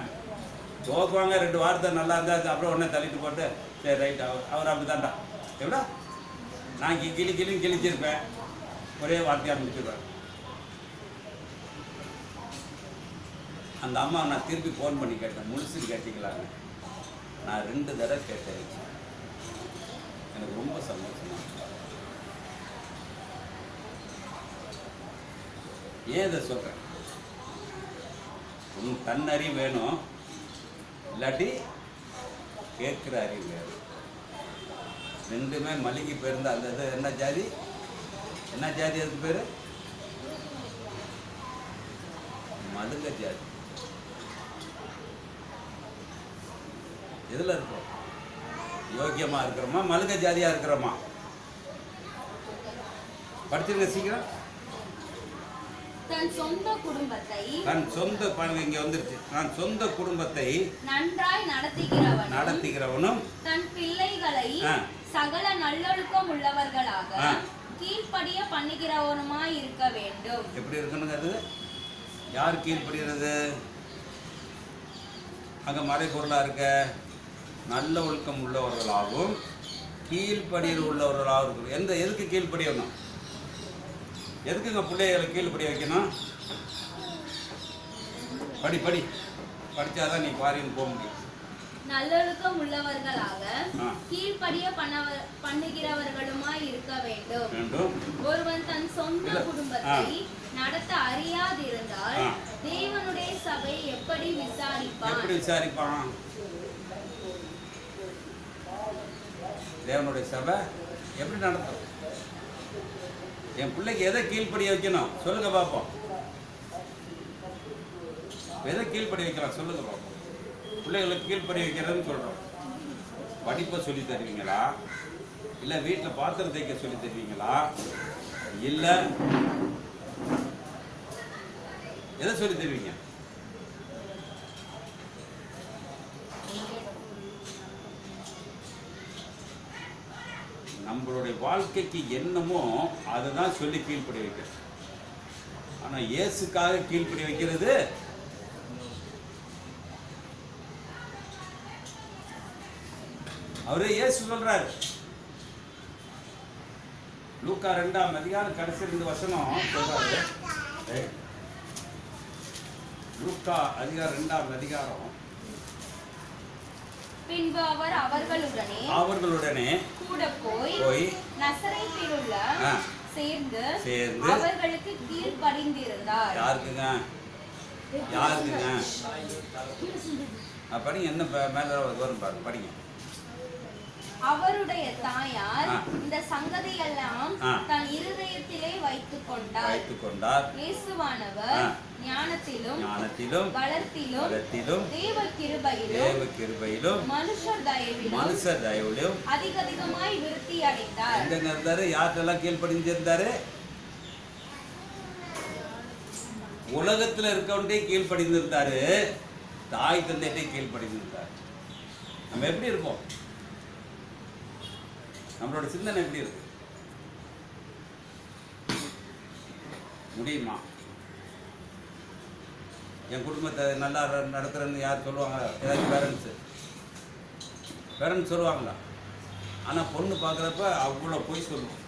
தோக்குவாங்க. 2 வார்த்தை நல்லா இருந்தால் அப்புறம் உடனே தள்ளிட்டு போட்டு சரி ரைட், அவர் அப்படி தான்டா எவ்வளோ நான் கிளின்னு கிழிச்சிருப்பேன், ஒரே வார்த்தையாக முடிச்சிருவேன். அந்த அம்மா நான் திருப்பி ஃபோன் பண்ணி கேட்டேன், முழுசுன்னு கேட்டீங்களாங்க? நான் 2 தடவை கேட்டேன். எனக்கு ரொம்ப சந்தோஷமா. ஏன் இதை சொல்கிறேன்? உன் தன்னறிவு வேணும், இல்லாட்டி கேட்குற அறிவு வேணும். 2மே மலிங்கி போயிருந்தா அந்த இது என்ன ஜாதி? என்ன ஜாதி? அதுக்கு பேர் மலுங்க ஜாதி. எதில் இருக்கோம்? யோக்கியமாக இருக்கிறோமா, மலுங்க ஜாதியாக இருக்கிறோமா? படிச்சிருங்க சீக்கிரம். தன் சொந்த குடும்பத்தை இங்க வந்துருச்சு. நான் சொந்த குடும்பத்தை நன்றாய் நடத்துகிறவனும் தன் பிள்ளைகளை சகல நல்லொழுக்கம் உள்ளவர்களாக கீழ்ப்படிய பண்ணுகிறவனுமாய் இருக்க வேண்டும். எப்படி இருக்கணுங்க? அது யார் கீழ்ப்படுகிறது? அங்க மறைபொருளா இருக்க நல்ல ஒழுக்கம் உள்ளவர்களாகவும் கீழ்ப்படிய உள்ளவர்களாகவும். எதுக்கு கீழ்ப்படியணும்? எதுக்குங்க பிள்ளைகளை கீழ்ப்படிய வைக்கணும்? படிச்சாதான் நீ பாரின்னு போக முடியும். நல்லொழுக்கம் உள்ளவர்களாக கீழ்ப்படிய பண்ணுகிறவர்களுமாய் இருக்க வேண்டும். ஒருவன் தன் சொந்த குடும்பத்தை நடத்த அறியாதிருந்தால் தேவனுடைய சபை எப்படி விசாரிப்பான்? தேவனுடைய சபை எப்படி நடத்தும்? என் பிள்ளைக்கு எதை கீழ்ப்படிய வைக்கணும் சொல்லுங்க பார்ப்போம். எதை கீழ்ப்படி வைக்கலாம் சொல்லுங்க பார்ப்போம். பிள்ளைகளுக்கு கீழ்ப்படி வைக்கிறதுன்னு சொல்கிறோம். படிப்பை சொல்லி தருவீங்களா? இல்லை வீட்டில் பாத்திரம் தேய்க்க சொல்லி தருவீங்களா? இல்லை எதை சொல்லி தருவீங்க? நம்மளுடைய வாழ்க்கைக்கு என்னமோ அதை தான் சொல்லி கீழ்ப்படி வைக்கிறது. ஆனால் இயேசுக்காக கீழ்ப்படி வைக்கிறது அவரே இயேசு சொல்றாரு. லூக்கா 2ஆம் அதிகாரம் கடைசி 2 வசனம் சொல்றாரு. லூக்கா அதிகாரம் 2ஆம் அதிகாரம். பின்பு அவர் அவர்களுடனே கூட போய் நசரேத்தில் உள்ள சேர்ந்து அவர்களுக்கு கீழ்ப்படிந்திருந்தார். யாருக்குங்க? படிங்க, என்ன மேல வரும் பாருங்க, படிங்க. அவருடைய தாயார் இந்த சங்கதியெல்லாம் தன் இருதயத்திலே வைத்துக் கொண்டார். இயேசுவானவர் ஞானத்திலும் வளர்த்திலும் தேவ கிருபையிலும் மனுஷர் தயவிலும் அதிகமாய் விருத்தி அடைந்தார். எங்க இருந்தாரு? யார்கிட்டெல்லாம் கீழ்ப்படிஞ்சிருந்தாரு? உலகத்துல இருக்கவன்டே கீழ்ப்படிந்திருந்தாரு, தாய் தந்தையிட்டே கீழ்ப்படிந்திருந்தாரு. நம்ம எப்படி இருப்போம்? நம்மளோட சிந்தனை எப்படி இருக்கு? முடியுமா? என் குடும்பத்தை நல்லா நடத்துறேன்னு யார் சொல்லுவாங்க? ஏதாச்சும் பேரண்ட்ஸ் சொல்லுவாங்களா? ஆனால் பொண்ணு பார்க்குறப்ப அவ்வளோ போய் சொல்லுவோம்.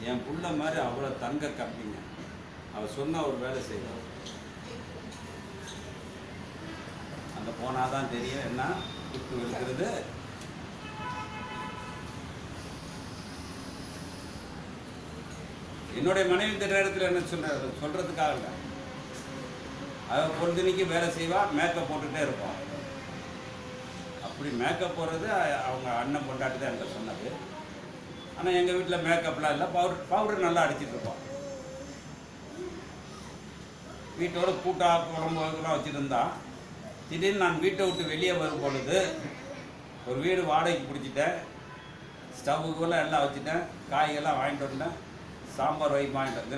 என் புள்ள மாதிரி அவ்வளோ தங்க கம்பிங்க, அவள் சொன்னால் ஒரு வேலை செய்வோம். அங்கே போனால் தான் தெரியும் என்ன குத்து இருக்கிறது. என்னுடைய மனைவி இந்த நேரத்தில் என்ன சொல்கிறதுக்காக இல்லை, அவள் பொழுதுனிக்கு வேலை செய்வா, மேக்கப் போட்டுகிட்டே இருப்பான். அப்படி மேக்கப் போடுறது அவங்க அண்ணன் பொண்டாட்டி தான் எனக்கு சொன்னது. ஆனால் எங்கள் வீட்டில் மேக்கப்லாம் இல்லை, பவுடர் நல்லா அடிச்சுட்டு இருப்பான். வீட்டோட கூட்டா குழம்புலாம் வச்சுட்டு இருந்தான். திடீர்னு நான் வீட்டை விட்டு வெளியே வரும் பொழுது ஒரு வீடு வாடகைக்கு பிடிச்சிட்டேன், ஸ்டவ்வுக்குள்ளே எல்லாம் வச்சுட்டேன், காய்கெல்லாம் வாங்கிட்டு வந்தேன், சாம்பார் வாங்கிட்டு இந்த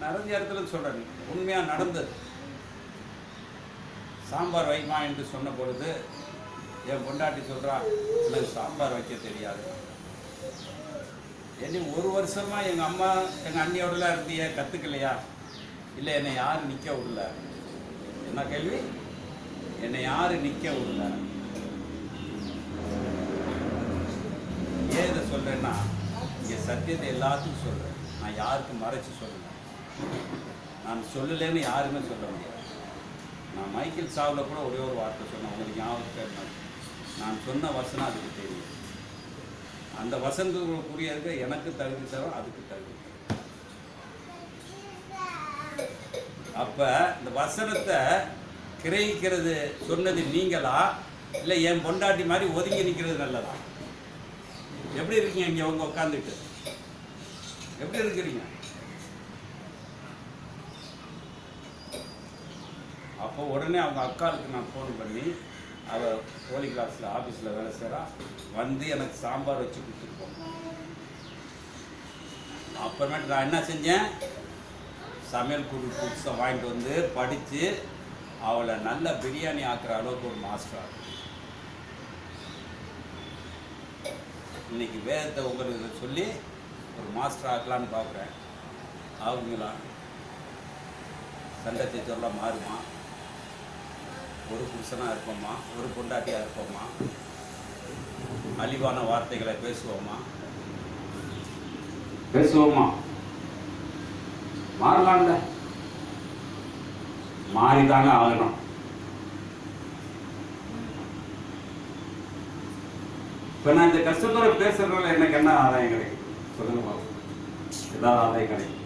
நிறைஞ்ச இடத்துல சொல்கிறேன், உண்மையாக நடந்தது. சாம்பார் வைமா என்று சொன்ன பொழுது என் பொண்டாட்டி சொல்கிறா, எனக்கு சாம்பார் வைக்க தெரியாது. என்ன 1 வருஷமாக எங்கள் அம்மா எங்கள் அண்ணியோடலாம் இருந்திய கற்றுக்கலையா? இல்லை, என்னை யார் நிற்க விடல. என்ன கேள்வி? என்னை யார் நிற்க விடல. ஏன் இதை சொல்கிறேன்னா, இங்கே சத்தியத்தை எல்லாத்துக்கும் சொல்கிறேன், நான் யாருக்கும் மறைச்சி சொல்லுவேன். நான் சொல்லலைன்னு யாருமே சொல்ல முடியாது. நான் மைக்கேல் சாவில் கூட ஒரே ஒரு வார்த்தை சொன்னேன், உங்களுக்கு ஞாபகம். நான் சொன்ன வசனம் அதுக்கு தெரியும். அந்த வசனத்துக்குரியதுக்கு எனக்கு தகுதி தரும், அதுக்கு தகுதி தரும். அப்போ இந்த வசனத்தை கிரகிக்கிறது சொன்னது நீங்களா, இல்லை என் பொண்டாட்டி மாதிரி ஒதுங்கி நிற்கிறது நல்லதா? எப்படி இருக்கீங்க இங்கே அவங்க உட்காந்துட்டு? எப்படி இருக்கிறீங்க? அப்போ உடனே அவங்க அக்காளுக்கு நான் ஃபோன் பண்ணி, அவள் ஹோலி கிளாஸில் ஆஃபீஸில் வேலை செய்கிறா, வந்து எனக்கு சாம்பார் வச்சு கொடுத்துருப்போம். அப்புறமேட்டு நான் என்ன செஞ்சேன், சமையல் புதுசாக வாங்கிட்டு வந்து படித்து அவளை நல்ல பிரியாணி ஆக்குற அளவுக்கு ஒரு மாஸ்டர். இன்னைக்கு வேதத்தை உங்களுக்கு சொல்லி ஒரு மாஸ்டர் ஆக்கலான்னு பார்க்குறேன். அவங்களா சண்டை சச்சரவுலாம் மாறுமா? ஒரு புருஷனாக இருப்போமா, ஒரு பொண்டாட்டியாக இருப்போமா, அழிவான வார்த்தைகளை பேசுவோமா? மாறலாம்ல, மாறிதாங்க ஆகணும். இப்போ நான் இந்த கஷ்டத்தோட பேசுறதுனால எனக்கு என்ன ஆதாயம் கிடைக்கும் சொல்லுங்க பாப்போம். ஏதாவது ஆதாயம் கிடைக்கும்?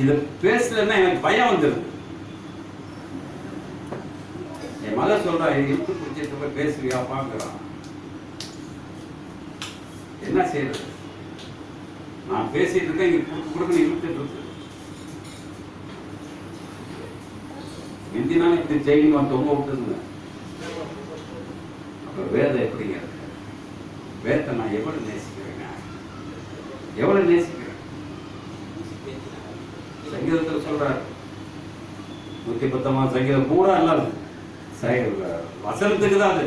இதை பேசலன்னா எனக்கு பயம் வந்துடுது. என் மகன் சொல்றா, இழுத்து பிடிச்சிட்டு போய் பேசுவியாப்பாங்கிறான். என்ன செய்யறது? நான் பேசிட்டு இருக்கேன், இங்க கொடுக்கணும் இழுத்துட்டு இருக்கு. முந்தினாலும் இப்படி செயின் வந்து தொங்க விட்டுருங்க. அப்ப வேதம் எப்படிங்க இருக்கு? வேதத்தை நான் எவ்வளவு நேசிக்கிறேங்க, எவ்வளவு நேசிக்கிறேன். சங்கீதத்தில் சொல்றாரு, 119 சங்கீதம் பூரா இல்லாது வசனத்துக்கு தான் அது.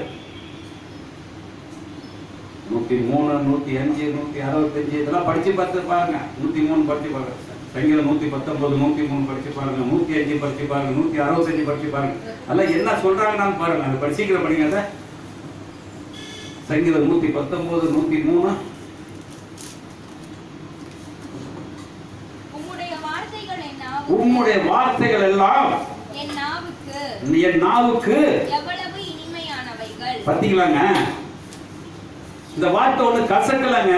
103, 105, 165 இதெல்லாம் படிச்சு பார்த்து பாருங்க. 103 படிச்சு பாருங்க, சங்கீதம் 119, 103 படிச்சு பாருங்க, 105 படிச்சு பாருங்க, 165 படிச்சு பாருங்க. அதெல்லாம் என்ன சொல்றாங்கன்னு பாருங்க. அது படிச்சுக்கிற படிங்க. அதை சங்கீதம் 119, 103 உம்முடைய வார்த்தைகள் எல்லாம் என் நாவுக்கு எவ்வளவு இனிமையானவைகள். பாத்தீங்களாங்க, இந்த வார்த்தை ஒண்ணு கசக்கலங்க.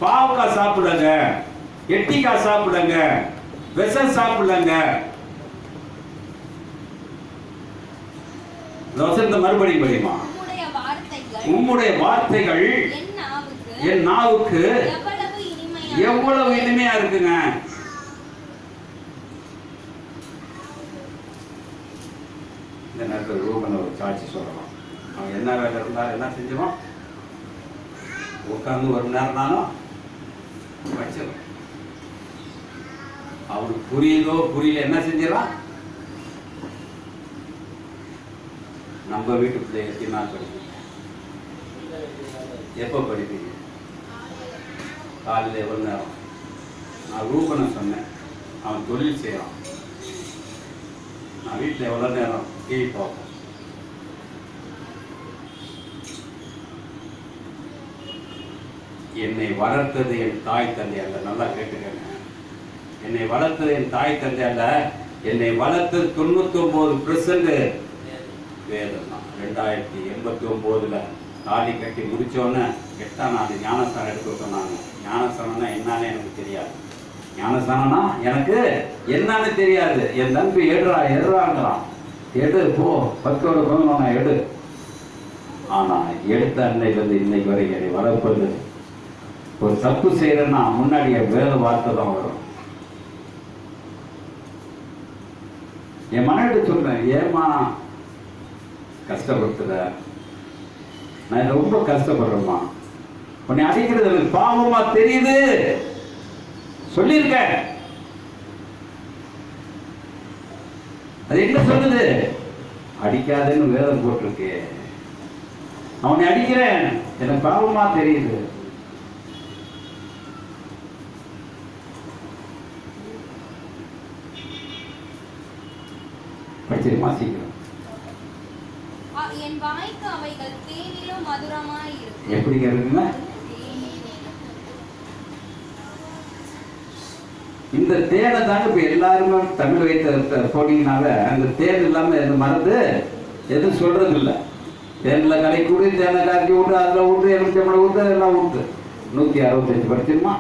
பாவக்காய் சாப்பிடுங்க, எட்டிக்காய் சாப்பிடுங்க, விஷம் சாப்பிடுங்க. இந்த வசனத்தை மறுபடியும் படியுமா? உம்முடைய வார்த்தைகள் என் நாவுக்கு எவ்வளவு இனிமையா இருக்குங்க. இந்த நேரத்தில் ரூபன் ஒரு சாட்சி சொல்லலாம். அவன் என்ன வேலை இருந்தாலும் என்ன செஞ்சிடும், உட்காந்து ஒரு நேரம்னாலும் வச்சிடும். அவனுக்கு புரியுதோ புரியல என்ன செஞ்சிடறான். நம்ம வீட்டு பிள்ளை எத்தனை நாள் படிப்பீங்க? எப்போ படிப்பீங்க? காலையில் எவ்வளோ நேரம்? நான் ரூபனை சொன்னேன், அவன் தொழில் செய்கிறான். நான் வீட்டில் எவ்வளோ நேரம் டிவி பார்ப்போம். என்னை வளர்த்தது என் தாய் தந்தை அல்ல. நல்லா கேட்டுக்கங்க. என்னை வளர்த்தது என் தாய் தந்தை அல்ல, என்னை வளர்த்தது 99% வேதம் தான். 2089 தாலி கட்டி முடித்தோன்னே 8ஆம் நாள் ஞானஸ்தானம் எடுக்க சொன்னாங்க. ஞானஸ்தானம்னா என்னன்னு எனக்கு தெரியாது. ஞானஸ்தானம்னா எனக்கு என்னன்னு தெரியாது. என் தம்பி எடுறாங்களாம். எடு போ, 10ஓட 11 எடு. ஆனால் எடுத்த அன்னையிலிருந்து இன்னைக்கு வரைக்கும் என்னை வளர்ப்பது. ஒரு தப்பு செய்யறேன்னா முன்னாடியே வேத வார்த்தை தான் வரும். என் மனைவிட்டு சொல்றேன், ஏமா கஷ்டப்படுத்துற? நான் ரொம்ப கஷ்டப்படுறேம்மா. உன்னை அடிக்கிறது எனக்கு பாவமா தெரியுது சொல்லியிருக்க. அது என்ன சொல்லுது? அடிக்காதுன்னு வேதம் போட்டிருக்கு. அவனை அடிக்கிறேன், எனக்கு பாவமா தெரியுது. படிச்சிருமா சீக்கிரம். என் வாய்க்கு அவைகள் தேனிலும் மதுரமாய் இருக்கும். எப்படிங்க இருக்குங்க? இந்த தேனை தாங்க இப்ப எல்லாருமே தமிழ் வைத்த போனீங்கனால அந்த தேன் இல்லாம எது மறந்து எதுவும் சொல்றது இல்லை. தேன்ல கலை கூடி தேனை காய்ச்சி விட்டு அதில் விட்டு எலுமிச்சம்பழம் விட்டு எல்லாம் விட்டு 165 படிச்சிருமா?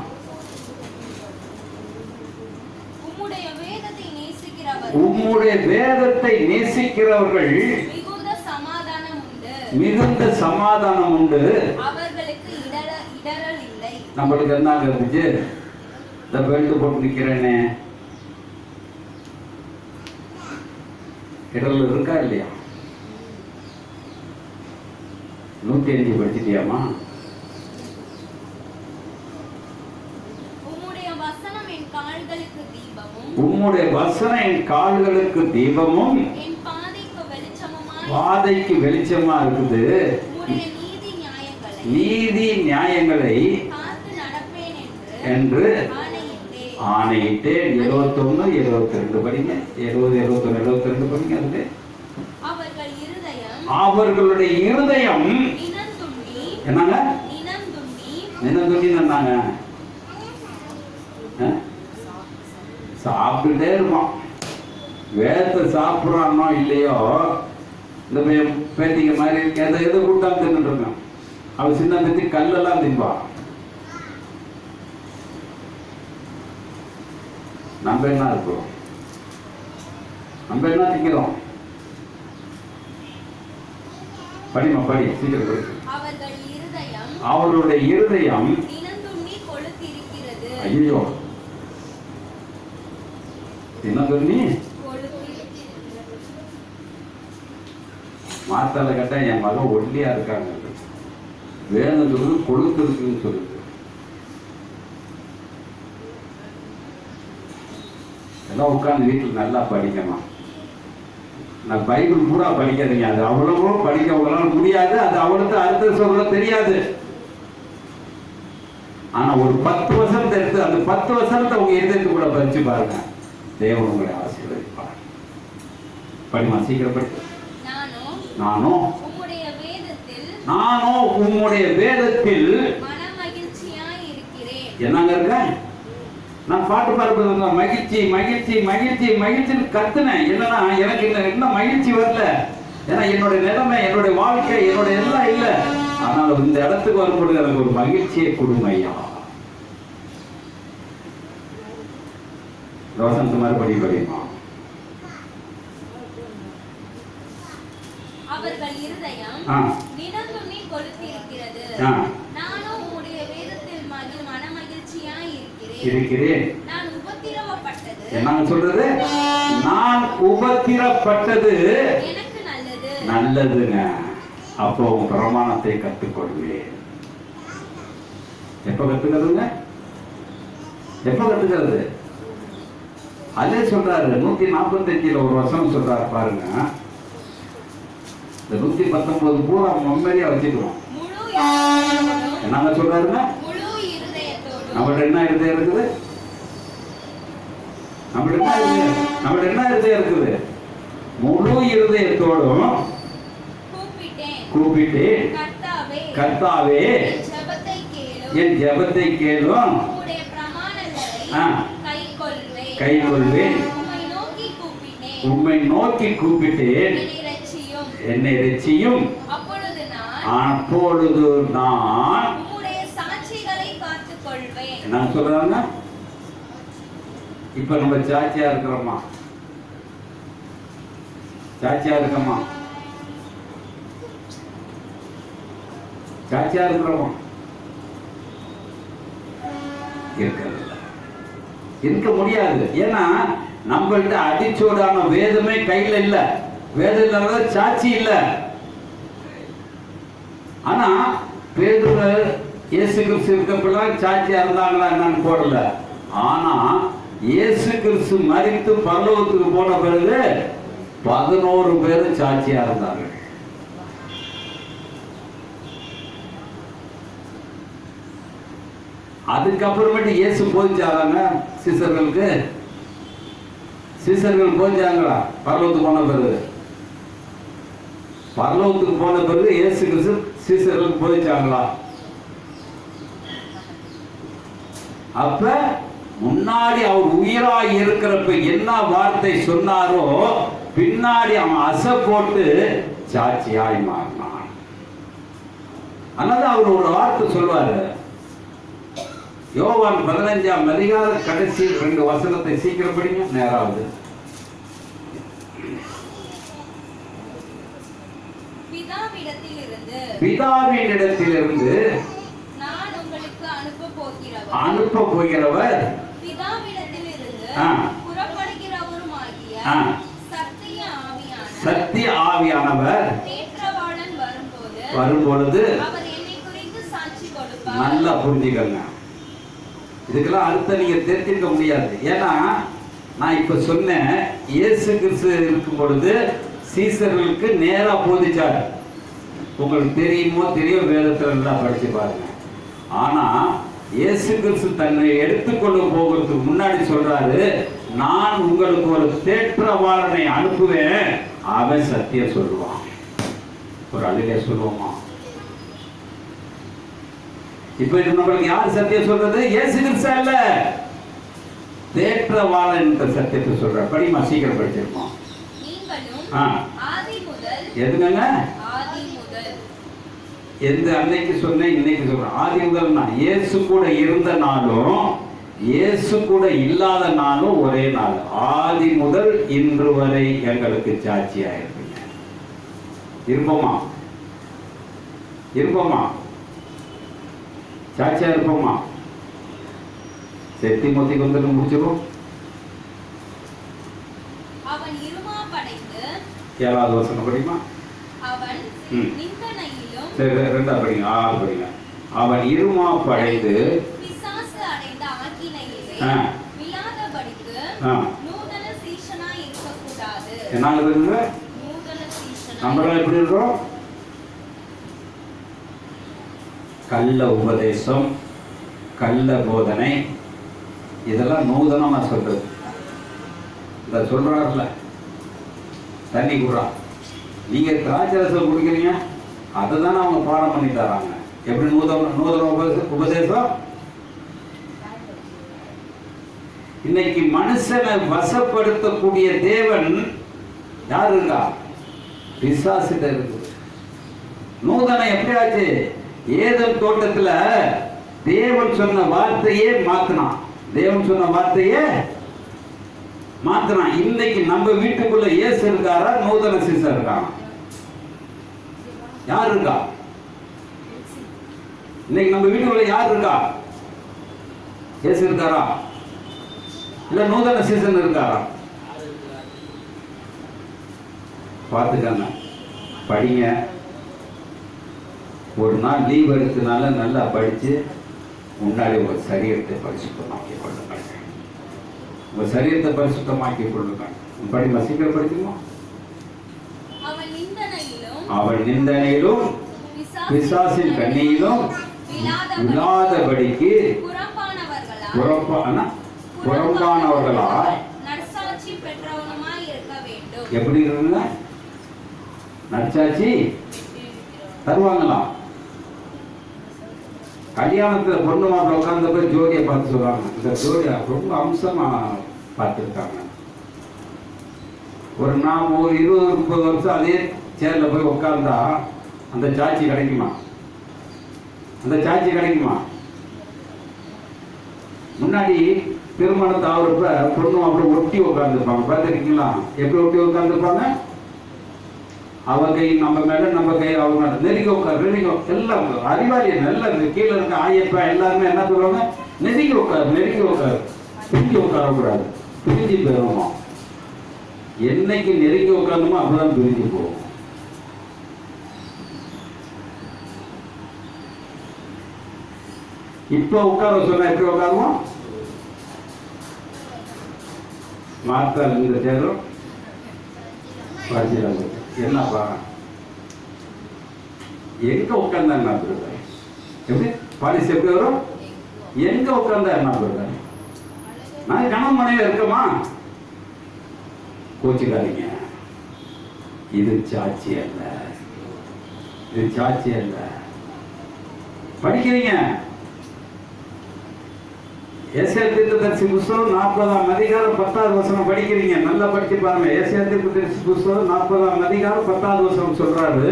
உம்முடைய வேதத்தை நேசிக்கிறவர்கள் மிகுந்த சமாதானம் உண்டு. நம்மளுக்கு என்ன இருந்துச்சு? இந்த பெல்ட் போட்டு நிக்கிறேனே, இடர்ல இருக்கா இல்லையா? 105 படிச்சிட்டியாமா? உம்முடைய வசனம் என் கால்களுக்கு தீபமும் என் பாதைக்கு வெளிச்சமா இருக்குது. நீதி நியாயங்களை என்று ஆணையிட்டேன். 71 72 படிங்க. 70 71 72 படிங்க. அதுல அவர்களுடைய இருதயம் என்னங்க? நினந்துண்டி நன்னாங்க. சாப்பிட்டுட்டே இருப்பான். வேதத்தை சாப்பிட்றானோ இல்லையோ, இந்த பேத்திங்க மாதிரி எதை எதை கூட்டாலும் தின்னுட்டு இருக்கான். அவன் சின்ன பேத்தி கல்லெல்லாம் தின்பான். நம்ம என்ன இருக்கிறோம்? நம்ம என்ன திங்கிறோம்? படிமா படி, சீக்கிரம் படி. அவருடைய இருதயம் ஐயோ தினந்தொன்னி மாத்தால கேட்டா என் மகன் ஒல்லியா இருக்காங்க, வேணுங்கிறது கொழுத்து இருக்குன்னு சொல்லுது. எல்லாம் உட்காந்து வீட்டில் நல்லா படிக்கணும். நான் பைபிள் பூரா படிக்காதீங்க, அது அவ்வளவோ படிக்க உங்களால் முடியாது. அது அவ்வளவு அர்த்தம் சொல்ல தெரியாது. ஆனா ஒரு 10 வசனத்தை எடுத்து அந்த 10 வசனத்தை உங்க இதயத்துக்கு கூட படிச்சு பாருங்க. தேவன் உங்களை ஆசீர்வதிப்பார். படிமா சீக்கிரம் படி. நானும் உம்முடைய வேதத்தில் என்னங்க இருக்க? நான் பாட்டு பாடுறது மகிழ்ச்சி மகிழ்ச்சி மகிழ்ச்சி மகிழ்ச்சின்னு கத்துனேன். இல்லைன்னா எனக்கு இன்னும் மகிழ்ச்சி வரல. ஏன்னா என்னுடைய நிலைமை, என்னுடைய வாழ்க்கை, என்னுடைய எல்லாம் இல்லை. ஆனால் இந்த இடத்துக்கு வரும்போது எனக்கு ஒரு மகிழ்ச்சியை கொடுமையா. ரோசன் மறுபடி படியுமா? அவர்கள் இருதயம் நினதுண்ணி கொளுத்திருக்கிறது. நானும் உம்முடைய வேதத்தில் மனமகிழ்ச்சியாய் இருக்கிறேன். நான் உபத்திரவப்பட்டது. என்ன சொல்றது? நான் உபத்திரப்பட்டது எனக்கு நல்லது. நல்லதுங்க. அப்போ பிரமாணத்தை கற்றுக்கொள்வேன். எப்ப கத்துக்கிறதுங்க? எப்ப கத்துக்கிறது? அதே சொல்றாரு 145 ஒரு வசனம் சொல்றாரு பாருங்க. இந்த 119 பூரா மெமரியா வச்சுக்கிறோம். என்னங்க சொல்றாருங்க? நம்மள்ட்ட என்ன இருதயம் இருக்குது? நம்மள்ட்ட என்ன இருதயம் இருக்குது? முழு இருதயத்தோடும் கூப்பிட்டு கர்த்தாவே என் ஜெபத்தை கேளும், கைக்கொள்வேன், உம்மை நோக்கி கூப்பிட்டேன், என்னை ரட்சியும், அப்பொழுது நான் என்ன சொல்றாங்க? இப்ப நம்ம சாட்சியா இருக்கிறோமா? சாட்சியா இருக்கோமா? சாட்சியா இருக்கிறோமா? இருக்க முடியாது. ஏன்னா நம்மள்ட்ட அடிச்சோடான வேதமே கையில இல்ல. வேதம் இல்லாத சாட்சி இல்ல. ஆனா பேதுரு இயேசு கிறிஸ்து இருக்கப்பெல்லாம் சாட்சியா இருந்தாங்களா என்னன்னு போடல. ஆனா இயேசு கிறிஸ்து மரித்து பரலோகத்துக்கு போன பிறகு 11 பேரும் சாட்சியா இருந்தாங்க. அதுக்கப்புறமேட்டு இயேசு போதிச்சாங்க சீசர்களுக்கு. சீசர்கள் போதிச்சாங்களா? பரலோகத்துக்கு போன பிறகு. பரலோகத்துக்கு போன பிறகு இயேசு கிறிஸ்து சீசர்களுக்கு போதிச்சாங்களா? அப்ப முன்னாடி அவர் உயிராய் இருக்கிறப்ப என்ன வார்த்தை சொன்னாரோ பின்னாடி அவன் அசை போட்டு சாட்சியாய் மாறினான். அதனால அவர் ஒரு வார்த்தை சொல்வாரு. யோவான் 15ஆம் அதிகார கடைசி 2 வசனத்தை சீக்கிரம் படிங்க. நேராவது பிதாவினிடத்திலிருந்து நான் உங்களுக்கு அனுப்ப போகிறவர் சத்திய ஆவியானவர் வரும்பொழுது நல்லா புரிஞ்சுக்கங்க. இதுக்கெல்லாம் அர்த்தம் நீங்க தெரிஞ்சிருக்க முடியாது. ஏன்னா நான் இப்ப சொன்னேன், இயேசு கிறிஸ்து இருக்கும் பொழுது சீசர்களுக்கு நேரா போதிச்சார். உங்களுக்கு தெரியுமோ தெரியும், வேதத்துல எல்லாம் படிச்சு பாருங்க. ஆனா இயேசு கிறிஸ்து தன்னை எடுத்துக்கொண்டு போகிறதுக்கு முன்னாடி சொல்றாரு, நான் உங்களுக்கு ஒரு தேற்றவாளனை அனுப்புவேன், அவன் சத்தியம் சொல்லுவான். ஒரு அழுகை சொல்லுவோமா? இப்ப இது நம்மளுக்கு யார் சத்தியம் சொல்றது? இயேசு கிறிஸ்து அல்ல, தேற்றவாளன் என்ற சத்தியத்தை சொல்ற. படிமா, சீக்கிரம் படிச்சிருப்போம். எதுங்க? எந்த அன்னைக்கு சொன்னேன், இன்னைக்கு சொல்றேன். ஆதி முதல்னா இயேசு கூட இருந்த நாளும் இயேசு கூட இல்லாத நாளும் ஒரே நாள். ஆதி முதல் இன்று வரை எங்களுக்கு சாட்சியா இருப்பீங்க. இருப்போமா? இருப்போமா? சாட்சியா இருப்போமா? செத்தி மொத்தி கொண்டு முடிச்சிடும். 7வது வசனம் படிமா. சரி, 2 படிங்க, 6 படிங்க. அவன் இருமா படைந்து என்ன நம்மளாம் எப்படி இருக்கோம்? கள்ள உபதேசம், கள்ள போதனை, இதெல்லாம் நூதனமா சொல்றது. இத சொல்றாருல, தண்ணி குடுறா, நீங்க திராட்சரசம் குடிக்கிறீங்க, அதை தானே அவங்க பாடம் பண்ணி தராங்க. எப்படி நூதன உபதேசம்? இன்னைக்கு மனுஷனை வசப்படுத்தக்கூடிய தேவன் யார் இருக்கா? பிசாசிட்ட இருக்கு. நூதனம் எப்படியாச்சு? ஏதேன் தோட்டத்துல தேவன் சொன்ன வார்த்தையே மாத்தினான். தேவன் சொன்ன வார்த்தையே மாத்தினான். இன்னைக்கு நம்ம வீட்டுக்குள்ள இயேசு இருக்காரா? நூதன சீசர் இருக்கான்? யார் இருக்கா? இன்னைக்கு நம்ம வீட்டுக்குள்ள யார் இருக்கா? இயேசு இருக்காரா? இல்ல நூதன சீசன் இருக்காரா? பார்த்துக்கங்க, படிங்க. ஒரு நாள் லீவ் எடுத்தனால நல்லா படிச்சு முன்னாடி உங்க சரீரத்தை பரிசுத்தமாக்கி கொள்ளுங்கள். உங்க சரீரத்தை பரிசுத்தமாக்கி கொள்ளுங்கள். படிமா, சீக்கிரம் படிக்கணுமா? அவள் நிந்தனையிலும் பிசாசின் கண்ணியிலும் விழாதபடிக்கு புறம்பானவர்களா எப்படி இருக்குங்க? நற்சாட்சி தருவாங்களாம். கல்யாணத்துல பொண்ணு மாப்பிள்ள உட்கார்ந்தப்ப ஜோடியை பார்த்து சொல்லுவாங்க, இந்த ஜோடியா ரொம்ப அம்சமா பார்த்துருக்காங்க. ஒரு நாம் ஒரு 20-30 வருஷம் அதே சேர்ல போய் உட்கார்ந்தா அந்த சாட்சி கிடைக்குமா? அந்த சாட்சி கிடைக்குமா? முன்னாடி திருமணத்தை ஆகுறப்ப பொண்ணு மாப்பிள்ள ஒட்டி உட்கார்ந்துருப்பாங்க. பார்த்துருக்கீங்களா? எப்படி ஒட்டி உட்கார்ந்துருப்பாங்க? அவ கை நம்ம மேல, நம்ம கை அவங்க நெருங்கி உட்காரு. நெருங்கி எல்லாம் அறிவாளி நல்லா கீழே இருக்க ஆயப்பா எல்லாருமே என்ன சொல்லுவாங்க? நெருங்கி உட்காரு, நெருங்கி உட்காரு. பிரிஞ்சு உட்காரக்கூடாது, பிரிஞ்சு போயிடுவோமா? என்னைக்கு நெருங்கி உட்காரணுமோ அப்பதான் பிரிஞ்சு போவோம். இப்ப உட்கார சொன்னா எப்படி உட்காருவோம்? மாத்தால் இந்த சேரும் என்னப்பா எங்க உட்கார்ந்தா என்ன சொல்ற? எப்படி பாலிசி எப்படி வரும்? எங்க உட்கார்ந்தா என்ன சொல்ற? நான் கணவன் மனைவியா இருக்கமா? கோச்சுக்காதீங்க. இது சாட்சி அல்ல, இது சாட்சி அல்ல. படிக்கிறீங்க. ஏசாயா தீர்க்கதரிசி புஸ்தகம் 40ஆம் அதிகாரம் 10வது வசனம் படிக்கிறீங்க. நல்லா படிச்சு பாருங்க. ஏசாயா தீர்க்கதரிசி புஸ்தகம் 40ஆம் அதிகாரம் 10வது வசனம் சொல்றாரு,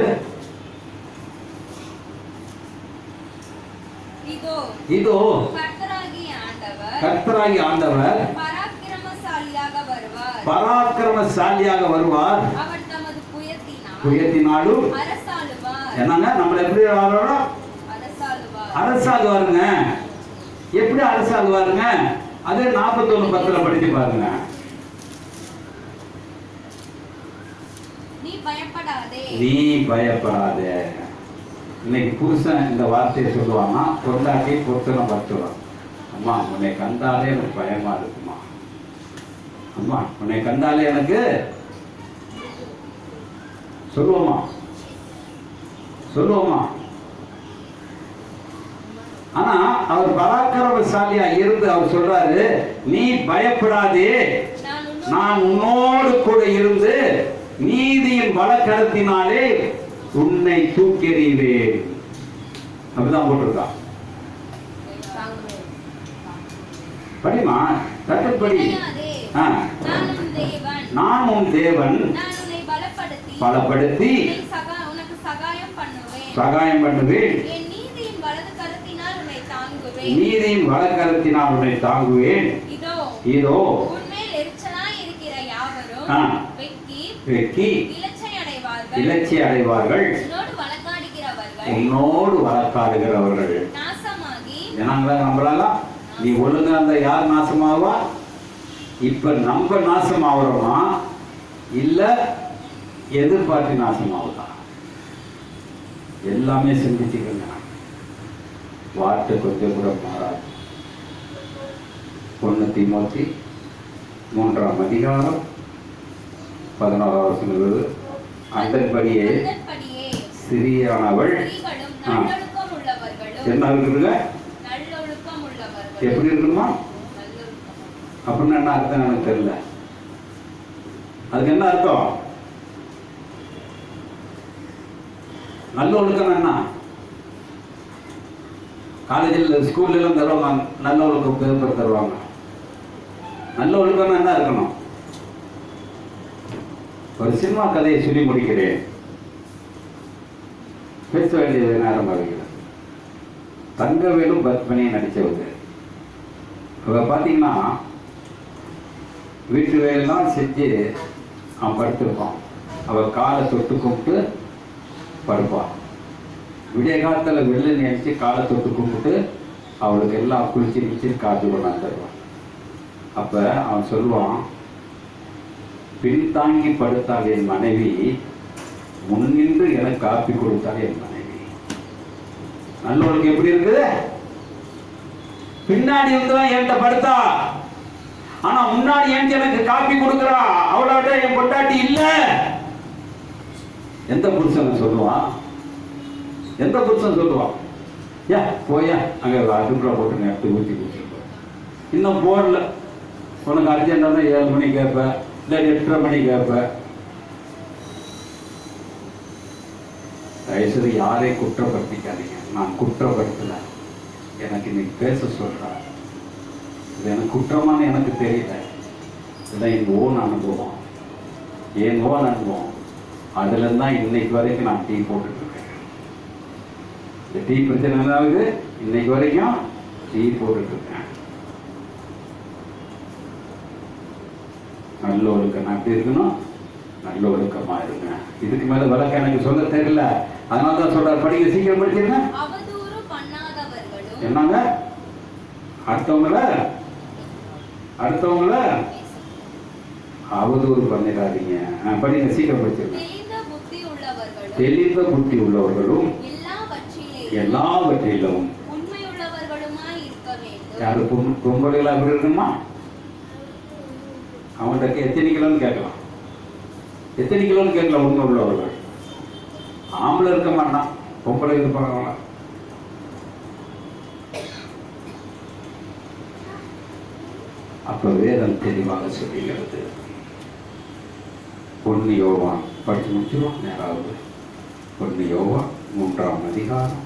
இதோ கர்த்தராகிய ஆண்டவர் பராக்கிரமசாலியாக வருவார். புயத்தினாலும் என்னங்க நம்மள எப்படி அரசாளுவாருங்க. எப்படி அரசாளுவாருங்க? அதே 41:10 படிச்சு பாருங்க. நீ பயப்படாதே. இன்னைக்கு புருஷன் இந்த வார்த்தையை சொல்லுவானா, பொண்டாட்டி புருஷனை பார்த்துவான். அம்மா உன்னை கண்டாலே எனக்கு பயமா இருக்குமா, அம்மா உன்னை கண்டாலே எனக்கு சொல்லுவோமா? சொல்லுவோமா? ஆனா அவர் பராக்கிரமசாலியா இருந்து அவர் சொல்றாரு, நீ பயப்படாதே, நான் உன்னோடு கூட இருந்து நீதியின் வலக்கரத்தினாலே உன்னை தூக்கெறிவேன். அப்படிதான் போட்டிருக்கா. படிமா, தட்டுப்படி. நான் உன் தேவன், பலப்படுத்தி சகாயம் பண்ணுவேன், நீதியின் வலக்கரத்தினால் உன்னை தாங்குவேன். இதோ வெக்கி இலட்சி அடைவார்கள், உன்னோடு வழக்காடுகிறவர்கள் நம்மளால. நீ ஒழுங்கா அந்த யார் நாசமாவா? இப்ப நம்ம நாசமாவறோமா இல்ல எதிர்பார்த்து நாசமாவதா? எல்லாமே சிந்திச்சுக்கங்க. வார்த்தை கொஞ்சம் கூட மாறாது. 1 தீமோத்தி 3ஆம் அதிகாரம் 11வது வசனம், அதன்படியே சிறியானவள் என்ன இருக்குதுங்க? எப்படி இருக்கணுமா? அப்படின்னு என்ன அர்த்தம் எனக்கு தெரியல. அதுக்கு என்ன அர்த்தம்? நல்ல ஒழுக்கம் என்ன? காலேஜில் ஸ்கூல்ல எல்லாம் தருவாங்க, நல்ல ஒழுக்கம் பேப்பர் தருவாங்க. நல்ல ஒழுக்கம் என்ன இருக்கணும்? ஒரு சினிமா கதையை சொல்லி முடிக்கிறேன். பேச வேண்டியது நேரம் வருகிறது. தங்கவேலும் பத்மினியும் நடித்தவங்க. அவ பார்த்தீங்கன்னா வீட்டு வேலையெல்லாம் செஞ்சு அவன் படுத்திருப்பான். அவள் காலை தொட்டு கும்பிட்டு படுப்பான். விடிய காலத்தில் வெளில நினைச்சு காலை தொட்டு கும்பிட்டு அவளுக்கு எல்லாம் குளிச்சு குளிச்சு காற்று கொண்டாந்து தருவான். அப்போ அவன் சொல்லுவான், பின்தாங்கி படுத்தாள் என் மனைவி, முன்னின்று எனக்கு காப்பி கொடுத்தாள் என் மனைவி. நல்லவளுக்கு எப்படி இருக்குது? பின்னாடி வந்துதான் என்கிட்ட படுத்தா, ஆனா முன்னாடி எனக்கு காப்பி கொடுக்குறா. அவளோட என் பொண்டாட்டி இல்ல. எந்த புருஷன் சொல்லுவான்? எந்த புருஷன் சொல்லுவான்? ஏ போயா அங்க அடுப்புல போட்டு எடுத்து ஊற்றி குடிச்சிருப்போம். இன்னும் போடல, உனக்கு அர்ஜென்டாக தான் 7 மணி கேட்ப, இல்லை 8:30 மணி கேட்ப. தயவுசெய்து யாரையும் குற்றப்படுத்திக்காதீங்க. நான் குற்றப்படுத்தல, எனக்கு இன்னைக்கு பேச சொல்றேன். இது எனக்கு குற்றமான எனக்கு தெரியல. இதுதான் என் ஓன் அனுபவம், என் ஓன் அனுபவம். அதுல தான் இன்னைக்கு வரைக்கும் நான் டீ போட்டுட்டு இருக்கேன். இந்த டீ பிரச்சனை என்னாவது இன்னைக்கு வரைக்கும் டீ போட்டுட்டு இருக்கேன். நல்ல ஒழுக்கம் எப்படி இருக்கணும்? நல்ல ஒழுக்கமா இருங்க. இதுக்கு மேல விளக்க எனக்கு சொல்ல தெரியல, அதனால தான் சொல்றாரு, படிக்க சீக்கிரம் படிச்சிருங்க. என்னங்க அடுத்தவங்கள அவதூறு பண்ணிடாதீங்க. படிங்க, சீக்கிரம் படிச்சிருங்க. தெளிந்த புத்தி உள்ளவர்களும் எல்லாவற்றிலும் யாரு பொம்பளைகளா அப்படி இருக்குமா? அவங்கள்ட்ட எத்தனை கிலோன்னு கேட்கலாம், எத்தனை கிலோன்னு கேட்கலாம். உண்மை உள்ளவர்கள். ஆம்பளை இருக்க மாட்டான், பொம்பளை இருப்பாங்க. அப்ப வேதம் தெளிவாக சொல்லுகிறது. 1 யோவான் படிச்சு முடிச்சிருவோம் நேராவது. 1 யோவான் 3ஆம் அதிகாரம்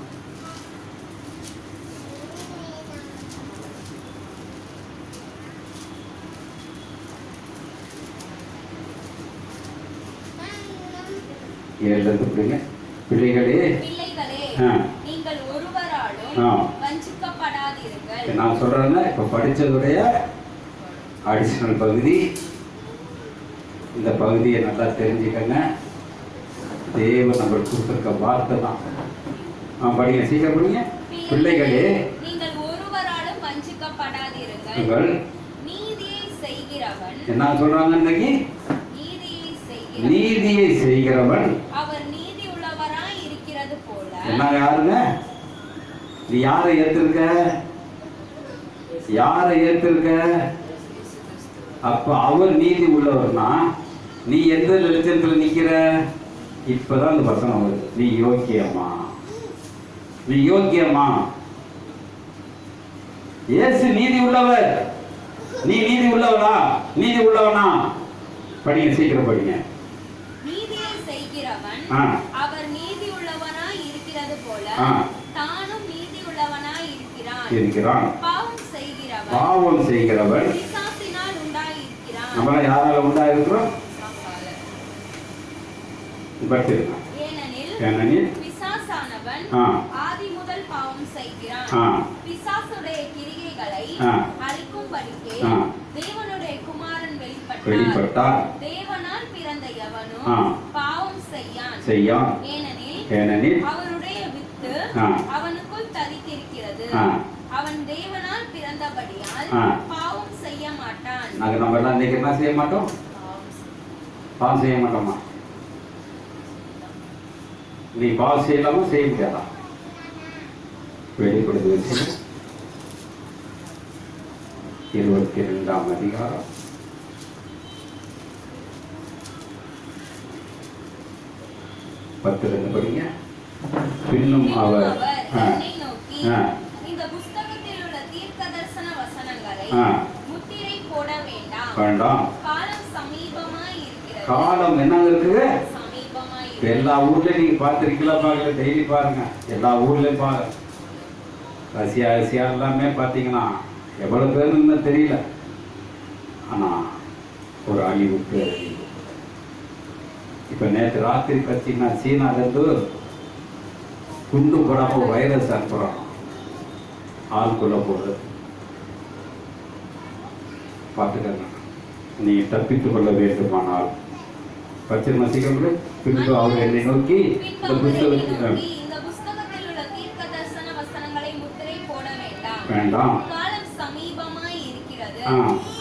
7 பிள்ளைங்க. பிள்ளைகளே நீங்கள் ஒருவராலும் வஞ்சிக்கப்படாதீர்கள். நான் சொல்றேன்னா இப்ப படிச்சதுடைய அடிஷனல் பகுதி. இந்த பகுதியை நல்லா தெரிஞ்சுக்கங்க. தேவன் நம்மளுக்கு கொடுத்துருக்க வார்த்தை தான். படிங்க, சீக்கிரம் படிங்க. பிள்ளைகளே நீங்கள் ஒருவராலும் வஞ்சிக்கப்படாதீர்கள். நீதியை செய்கிறவன் என்ன சொல்றாங்க இன்னைக்கு? நீதியை செய்கிறவன் அவர் நீதி உள்ளவராய் இருக்கிறது போல. என்ன யாருங்க? நீ யாரை ஏத்திருக்க? யாரை ஏத்திருக்க? அப்ப அவர் நீதி உள்ளவர்னா நீ எந்த லட்சத்துல நிக்கிற? இப்பதான் அந்த வசனம் வருது. நீ யோக்கியமா? நீ யோக்கியமா? இயேசு நீதி உள்ளவர். நீ நீதி உள்ளவரா? நீதி உள்ளவனா? படிங்க, சீக்கிரம் படிங்க. நீதியை செய்கிறவன் அவர் நீதி உள்ளவனாய் இருக்கிறது போல தானும் நீதி உள்ளவனாய் இருக்கிறான். பாவம் செய்கிறவன் பிசாசினால் உண்டாயிருக்கிறான். நம்ம யாரால உண்டாயிருக்கிறோம்? ஏனெனில் பிசாசானவன் ஆதி முதல் பாவம் செய்கிறான். பிசாசுடைய கிரியைகளை அழிக்கும்படிக்கே தேவனுடைய குமாரன் வெளிப்பட்டார். தேவனால் பிறந்த எவனும் பாவம் செய்யான். ஏனெனில் அவருடைய வித்து அவனுக்குள் தரித்திருக்கிறது. அவன் தேவனால் பிறந்தபடியால் பாவம் செய்ய மாட்டான். நம்ம எல்லாம் இன்னைக்கு என்ன செய்ய மாட்டோம்? பாவம் செய்ய மாட்டோமா? நீ பாவம் செய்யலாமா? செய்ய முடியாதா? வெளிப்படுத்துவது 22ஆம் அதிகாரம் 10 படிங்க. பின்னும் அவர் இந்த புத்தகத்தில் உள்ள தீர்க்கதரிசன வசனங்களை முத்திரை போட வேண்டாம். காலம் சமீபமாய் இருக்கிறது. காலம் என்ன இருக்குது? சமீபமாய். எல்லா ஊர்லயும் நீங்க பார்த்திருக்கீங்களா? பாருங்க, டெய்லி பாருங்க. எல்லா ஊர்லயும் பாருங்க. ரஷ்யா எல்லாமே பார்த்தீங்கன்னா எவ்வளவு பேருன்னு தெரியல. ஆனால் ஒரு அழிவுக்கு அழிவு. இப்போ நேற்று ராத்திரி பார்த்தீங்கன்னா சீனாலேருந்து குண்டு போடாமல் வைரஸ் அனுப்புகிறான் ஆளுக்குள்ளே போடுறது. பார்த்துக்கங்க, நீ தப்பித்துக் கொள்ள வேண்டுமானால் பச்சை சீக்கிரம் பின்பு அவர் என்னை நோக்கி இந்த புத்தகத்தில் இந்த புஸ்தகத்தில் உள்ள தீர்க்கதரிசன வசனங்களை முத்திரை போட வேண்டாம். வேண்டாம். காலம் சமீபமாய் இருக்கிறது. ஆ.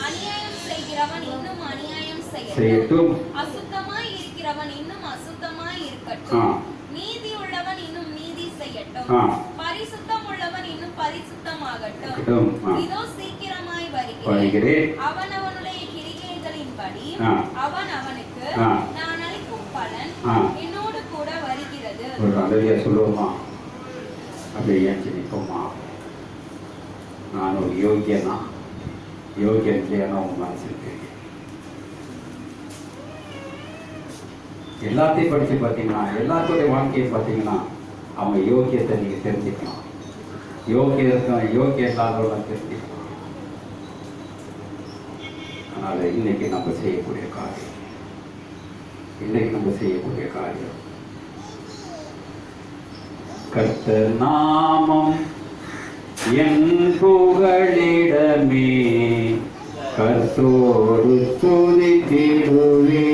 அநியாயம் செய்கிறவன் இன்னும் அநியாயம் செய்யட்டும். அசுத்தமாய் இருக்கிறவன் இன்னும் அசுத்தமாய் ஆ. இருக்கட்டும். நீதி உள்ளவன் இன்னும் நீதி செய்யட்டும். ஆ. பரிசுத்தம் உள்ளவன் இன்னும் பரிசுத்தமாகட்டும். இருக்கட்டும். ஆ. இதோ சீக்கிரமாய் வருகிறேன். வருகிறேன். அவனவனுடைய கிரிகைகளின்படி ஆ. அவன் அவனுக்கு ஆ. நான் அளிக்கும் பலன் ஆ. என்னோடு கூட வருகிறது. ஒரு அழகிய சொல்லுவோமா? அப்படி ஏன் நிற்போமா? நான் ஒரு யோகியனா? யோகியன் இல்லையானா உங்க மனசு தெரியும். எல்லாத்தையும் படித்து பார்த்தீங்கன்னா, எல்லாத்துடைய வாழ்க்கையை பார்த்தீங்கன்னா, அவங்க யோகியத்தை நீங்கள் தெரிஞ்சுக்கலாம். யோகியம் இல்லாதவங்க தெரிஞ்சுக்கலாம். அதனால் இன்னைக்கு நம்ம செய்யக்கூடிய காரியம் கர்த்தர் நாமம் என் புகழிடமே, கர்த்தரோடு துதித்திடுவேன்.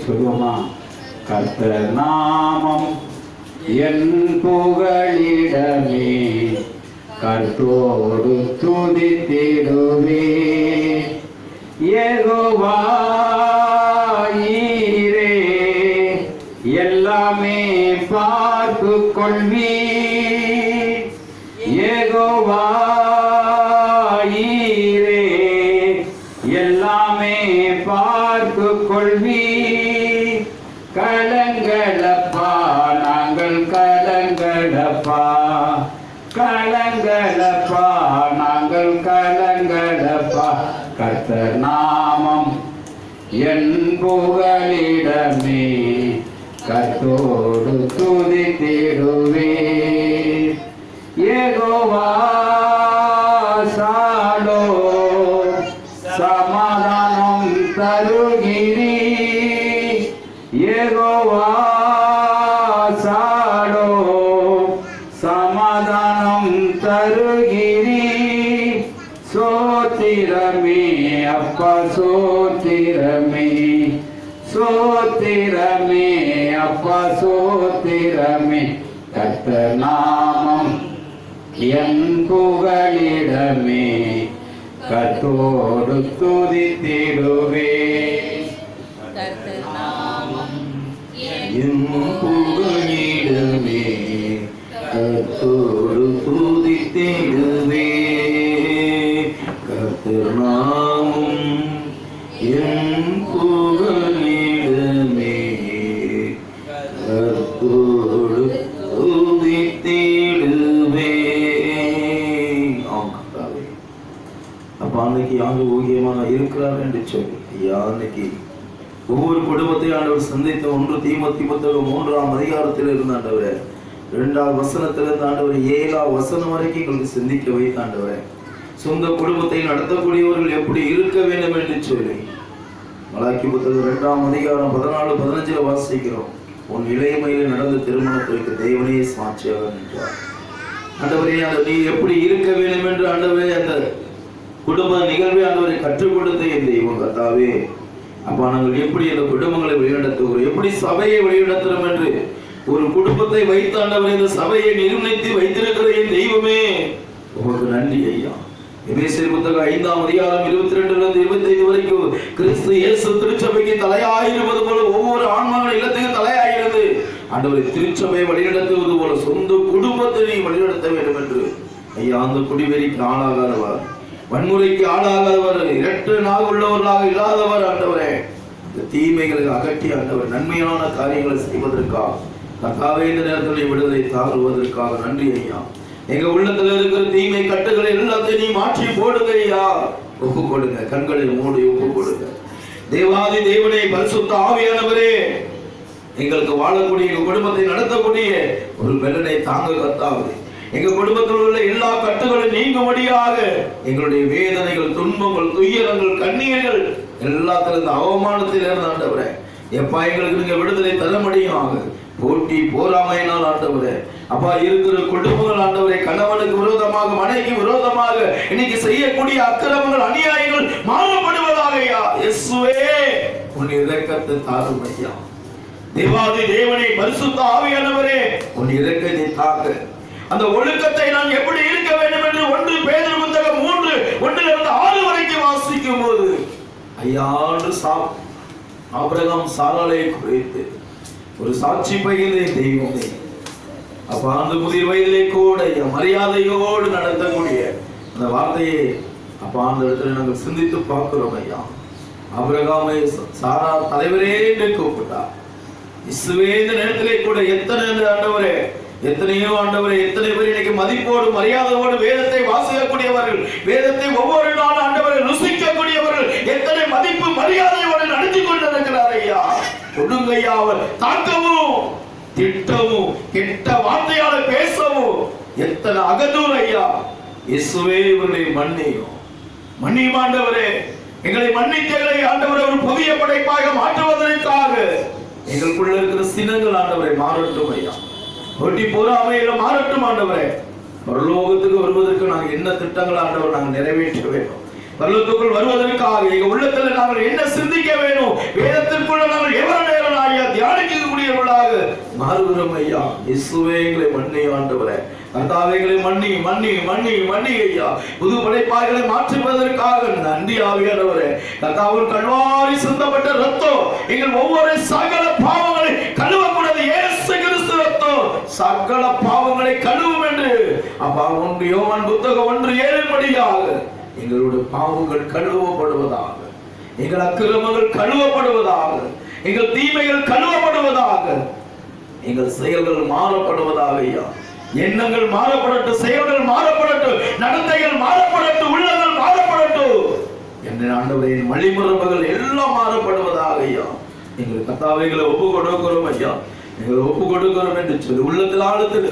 சொல்லுவோமா? கர்த்தர் நாமம் என் புகழிடமே, கர்த்தரோடு துதித்திடுவேன். யெகோவா ஈரே எல்லாமே பார்த்து கொள்வீர். யெகோவா ஈரே எல்லாமே பார்த்து கொள்வீர். கலங்களப்பா நாங்கள் கலங்களப்பா, கலங்களப்பா நாங்கள் கலங்களப்பா. கர்த்தர் நாமம் என் புகழிடமே, கர்த்தரோடு துதித்திடுவேன். யெகோவா ஷாலோம் சமாதானம் தருகிறீர். யெகோவா ஷாலோம் சமாதானம் தருகிறீர். சோத்திரமே அப்பா சோத்திரமே, சோத்திரமே அப்பா சோத்திரமே. கர்த்தர் நாமம் என் புகழிடமே, கர்த்தரோடு துதித்திடுவேன். கர்த்தர் நாமம் என் புகழிடமே, கர்த்தரோடு துதித்திடுவேன். கர்த்தர் நாமம் என் புகழிடமே, கர்த்தரோடு துதித்திடுவேன். அப்ப அன்னைக்கு யாரு ஊகியமாக இருக்கிறார் என்று சொல்லி ஐயா, அன்னைக்கு ஒவ்வொரு குடும்பத்தையும் ஆண்டவர் சந்தித்த 1 தீமோத்தேயு 3ஆம் அதிகாரத்தில் இருந்த ஆண்டவரே, 2ஆம் வசனத்திலிருந்து ஆண்டவர் 7ஆம் வசனம் வரைக்கும் எங்களுக்கு சிந்திக்க வைத்த ஆண்டவரே, சொந்த குடும்பத்தை நடத்தக்கூடியவர்கள் எப்படி இருக்க வேண்டும் என்று சொல்லி மலாக்கி புத்தகம் 2ஆம் அதிகாரம் 14-15 வாசிக்கிறோம். உன் இளைமையில் நடந்த திருமணத்திற்கு தேவனே சாட்சியாக நின்றார். ஆண்டவரே, அந்த நீ எப்படி இருக்க வேண்டும் என்று ஆண்டவரே அந்த குடும்ப நிகழ்வை ஆண்டவரை கற்றுக் கொடுத்த என் தெய்வம் கர்த்தாவே. அப்பா, நாங்கள் எப்படி அந்த குடும்பங்களை வழிநடத்துகிறோம், எப்படி சபையை வழிநடத்துகிறோம் என்று ஒரு குடும்பத்தை வைத்து ஆண்டவரை இந்த சபையை நிர்ணயித்து வைத்திருக்கிற என் தெய்வமே உங்களுக்கு நன்றி ஐயா. எபேசியர் புத்தகம் 5ஆம் அதிகாரம் 22 முதல் 25 வரைக்கும் கிறிஸ்து இயேசு திருச்சபைக்கு தலையாயிருப்பது போல ஒவ்வொரு ஆன்மகன் இல்லத்துக்கு தலையாகிறது. ஆண்டவரை திருச்சபையை வழிநடத்துவது போல சொந்த குடும்பத்தை வழிநடத்த வேண்டும் என்று ஐயா, அந்த குடிவெறிக்கு ஆளாகாதவர், வன்முறைக்கு ஆளாகாதவர், இரட்டு நாள் உள்ளவர்களாக இல்லாதவர் ஆண்டவரே, இந்த தீமைகளை அகற்றி ஆண்டவர் நன்மையான காரியங்களை செய்வதற்காக கர்த்தாவே இந்த நேரத்தில் விடுதலை தாழ்வதற்காக நன்றி ஐயா. எங்க உள்ளத்துல இருக்கிற தீமை கட்டுகளை எல்லாத்தையும் நீ மாற்றி போடுங்க ஐயா. ஒப்பு கொடுங்க, கண்களை மூடி ஒப்பு கொடுங்க. தேவாதி தேவனே, பரிசுத்த ஆவியானவரே, எங்களுக்கு வாழக்கூடிய எங்க குடும்பத்தை நடத்தக்கூடிய ஒரு பெலனை தாங்க கர்த்தாவே. எங்க குடும்பத்தில் உள்ள எல்லா கட்டுகளும் நீங்கும்படியாக எங்களுடைய வேதனைகள், துன்பங்கள், துயரங்கள், கண்ணீர்கள் எல்லாத்திலிருந்து அவமானத்தில் இருந்து ஆண்டவரே எப்பா எங்களுக்கு நீங்க விடுதலை தரும்படியாக போட்டி போராமையினால் ஆண்டவரே அப்பா இருக்கிற குடும்பங்கள் ஆண்டவரே கணவனுக்கு விரோதமாக, மனைவிக்கு விரோதமாக இன்னைக்கு செய்யக்கூடிய அக்கிரமங்கள், அநியாயங்கள் மாறப்படுவதாக இயேசுவே உன் இரக்கத்தை தாரும் ஐயா. தேவாதி தேவனே, பரிசுத்த ஆவியானவரே உன் இரக்கத்தை தாங்க. அந்த ஒழுக்கத்தை நான் எப்படி இருக்க வேண்டும் என்று 1 பேதுரு புத்தகம் 3:1-6 வரைக்கும் வாசிக்கும் போது ஐயா ஆபிரகாம் சாராளை குறித்து ஒரு சாட்சி பகிர்ந்த தெய்வமே அப்ப அந்த முதிர் வயதிலே கூட மரியாதையோடு நடத்தக்கூடிய அந்த வார்த்தையை அப்ப அந்த இடத்துல நாங்கள் சிந்தித்து பார்க்கிறோம் ஐயா. ஆபிரகாமை சாரா தலைவரே என்று கூப்பிட்டார். இயேசுவே இந்த நேரத்திலே கூட எத்தனை ஆண்டவரே, எத்தனையோ ஆண்டவரே, எத்தனை பேர் இன்னைக்கு மதிப்போடு மரியாதையோடு வேதத்தை வாசிக்கக்கூடியவர்கள், வேதத்தை ஒவ்வொரு நாள் ஆண்டவரை ருசிக்கக்கூடியவர்கள், எத்தனை மதிப்பு மரியாதையோடு நடத்தி கொண்டிருக்கிறார் ஐயா. கொடுங்கையா அவர் தாக்கவும் திட்டவும் கெட்ட வார்த்தையால பேசவும் எத்தனை அகதூர் ஐயா. இயேசுவே இவர்களை மன்னியும் ஆண்டவரே, எங்களை மன்னித்தங்களை ஆண்டவரை ஒரு புதிய படைப்பாக மாற்றுவதற்காக எங்களுக்குள்ள இருக்கிற சினங்கள் ஆண்டவரை மாறட்டும் ஐயா. ஒட்டி போராமையில மாறட்டும் ஆண்டவரே. பரலோகத்துக்கு வருவதற்கு நாங்கள் என்ன திட்டங்கள் ஆண்டவர் நாங்கள் நிறைவேற்ற வேண்டும், பரலோகத்துக்குள் வருவதற்காக எங்க உள்ளத்துல நாங்கள் என்ன சிந்திக்க வேண்டும், வேதத்திற்குள்ள நாங்கள் எவ்வளவு நேரம் ஐயா தியானிக்கக்கூடியவர்களாக மாறுகிறோம் ஐயா. இயேசுவே எங்களை மன்னியும் ஆண்டவரே, கர்த்தாவைகளை மன்னி ஐயா. புது படைப்பாய்களை மாற்றுவதற்காக நன்றி ஆவியானவரே. கர்த்தாவின் கல்வாரி சிந்தப்பட்ட ரத்தம் எங்கள் ஒவ்வொரு சகல பாவங்களை கழுவக்கூடாது. இயேசு கிறிஸ்து ரத்தம் சகல பாவங்களை கழுவும் என்று அப்பா 1 யோவான் புத்தகம் 1:7 எங்களுடைய பாவங்கள் கழுவப்படுவதாக, எங்கள் அக்கிரமங்கள் கழுவப்படுவதாக, எங்கள் தீமைகள் கழுவப்படுவதாக, எங்கள் செயல்கள் மாறப்படுவதாக ஐயா. எண்ணங்கள் மாறப்படட்டும், செயல்கள் மாறப்படட்டும், நடத்தைகள் மாறப்படட்டும், உள்ளங்கள் மாறப்படட்டும். என்ற ஆண்டவரே வழிமுறைகள் எல்லாம் மாறப்படுவதாக ஐயா. எங்கள் கர்த்தாவைகளை ஒப்பு கொடுக்கிறோம் ஐயா, எங்களை ஒப்பு கொடுக்கிறோம் என்று சொல்லி உள்ளத்தில் ஆழத்தில்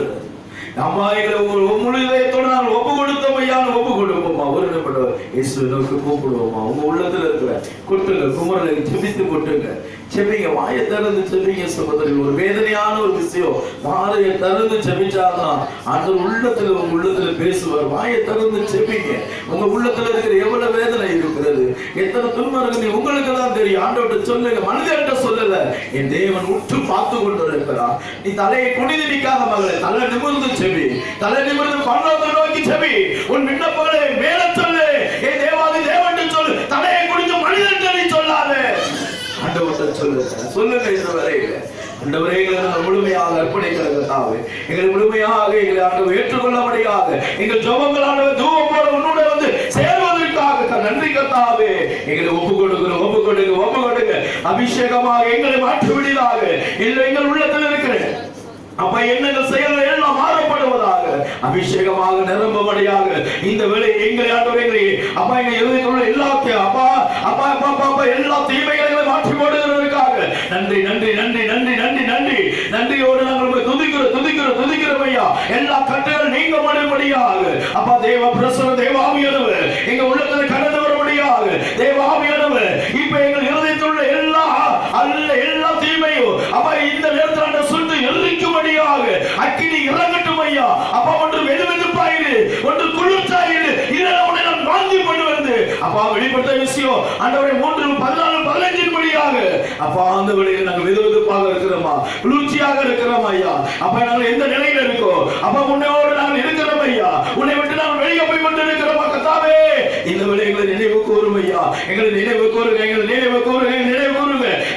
அம்மா எங்களை முழு இதயத்தோடு நாங்கள் ஒப்பு கொடுத்தோம் ஐயா. ஒப்பு கொடுப்போமா, ஒரு நிமிடம் இயேசுவை நோக்கி கூப்பிடுவோமா. உங்க உள்ளத்துல இருக்கிற கொட்டுங்க, குமரலை செபித்து கொட்டுங்க, செபிங்க, வாயை திறந்து செபிங்க சகோதரி. ஒரு வேதனையான ஒரு விஷயம் வாயை திறந்து செபிச்சாதான் அந்த உள்ளத்துல உங்க உள்ளத்துல பேசுவார். வாயை திறந்து செபிங்க. உங்க உள்ளத்துல இருக்கிற எவ்வளவு வேதனை இருக்கிறது, எத்தனை துன்பம் இருக்கு உங்களுக்கு தான் தெரியும். ஆண்டவர்கிட்ட சொல்லுங்க, மனிதர்கிட்ட சொல்லல. என் தேவன் உற்று பார்த்து கொண்டு இருக்கிறார். நீ தலையை குனிந்து நிற்காத மகளே, தலை நிமிர்ந்து செபி, தலை நிமிர்ந்து பரலோகத்தை நோக்கி செபி. உன் விண்ணப்பங்களை மேல சொல்லு, என் தேவாதி தேவன் சொல்லு. தலையை குனிந்து மனிதன் சொல்லாது ஆண்டவர்கிட்ட சொல்லுங்க. இந்த வரையில ஆண்டவரே எங்களை முழுமையாக அர்ப்பணிக்கிறது. எங்களை முழுமையாக எங்களை ஆண்டவர் ஏற்றுக்கொள்ளபடியாக எங்கள் ஜெபங்கள் ஆண்டவர் தூபம் போல உன்னோட வந்து சேர்வதற்காக நன்றி கர்த்தாவே. எங்களை ஒப்பு கொடுங்க. அபிஷேகமாக எங்களை மாற்றி விடுவதாக. இல்லை எங்கள் உள்ளத்தில் இருக்கிற அப்ப எண்ணங்கள் செயல்கள் எல்லாம் மாறப்படுவதாக, அபிஷேகமாக நிரம்பும்படியாக இந்த வேலை எங்களை ஆண்டவரே அப்பா எங்க எழுதியுள்ள எல்லாத்தையும் அப்பா அப்பா அப்பா அப்பா எல்லா தீமைகளையும் மாற்றி போடுகிறதற்காக நன்றி நன்றி நன்றி நன்றி நன்றி நன்றி நன்றியோடு நாங்கள் துதிக்கிறோம் ஐயா. எல்லா கட்டுகள் நீங்க முடியும்படியாக அப்பா தேவ பிரசன்ன தேவாவியானவர் எங்க உள்ளத்துல கடந்து வரும்படியாக தேவாவியானவர் இப்ப எங்கள் இருதயத்துள்ள எல்லா தீமையும் அப்பா இந்த நேரத்தில் சுட்டு எரிக்கும்படியாக அக்கினி இறங்கட்டும் ஐயா. அப்பா ஒன்று வெதுவெதுப்பாயிரு, ஒன்று குளிர்ச்சாயிரு, இதெல்லாம் உடனே நான் வாந்தி பண்ணுவது அப்பா வெளிப்பட்ட விஷயம் ஆண்டவரே 3:14-15 படியாக அப்பா அந்த வேளையில் நாங்கள் வெதுவெதுப்பாக இருக்கிறோமா, குளிர்ச்சியாக இருக்கிறோம் ஐயா. அப்பா நாங்கள் எந்த நிலையில இருக்கோம் அப்பா உன்னையோடு நாங்கள் இருக்கிறோம் ஐயா. உன்னை விட்டு நாங்கள் வெளியே போய் கொண்டு இருக்கிறோமா கர்த்தாவே. இந்த வேளைகளை நினைவு கூறும் ஐயா. எங்களை நினைவு கூறுங்க.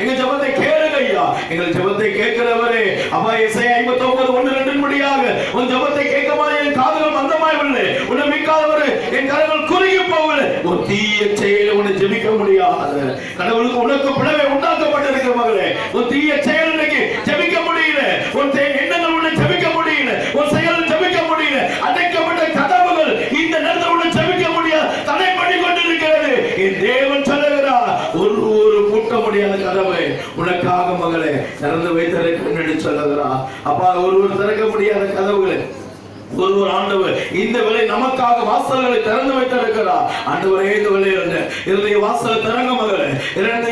எங்க ஜெபத்தை கேளுங்க ஐயா. எங்கள் ஜெபத்தை கேட்கிறவரே அப்பா எஸ்ஐயா 59:1-2 படியாக உன் ஜெபத்தை கேட்கமா என் காதுகள் மந்தமாயவில்லை, உன்னை மிக்காதவரே என் கரங்கள் குறுகி போகவில்லை. ஒரு தீய செயலை உன்னை ஜெபிக்க முடியாது. கடவுளுக்கு உனக்கு பிளவை உண்டாக்கப்பட்டிருக்கிற மகளே, ஒரு தீய செயல் இன்னைக்கு ஜெபிக்க முடியல, உன் எண்ணங்கள் உன்னை ஜெபிக்க முடியல, உன் செயல் ஜெபிக்க முடியல. அடைக்கப்பட்ட கதவுகள் இந்த நேரத்தில் உன்னை ஜெபிக்க முடியாது, தடை பண்ணி கொண்டிருக்கிறது. என் தேவன் சொல்லுகிறார், ஒரு பூட்ட முடியாத கதவை உனக்காக மகளே திறந்து வைத்திருக்கிறேன் என்று சொல்லுகிறார். அப்பா ஒருவர் திறக்க முடியாத கதவுகளை ஒருவர் ஆண்டவர் இந்த வேளை நமக்காக வாசல்களை திறந்து வைத்திருக்கிறார். ஆண்டவரே, இந்த வேளையில இருதய வாசலை திறங்க மகளே,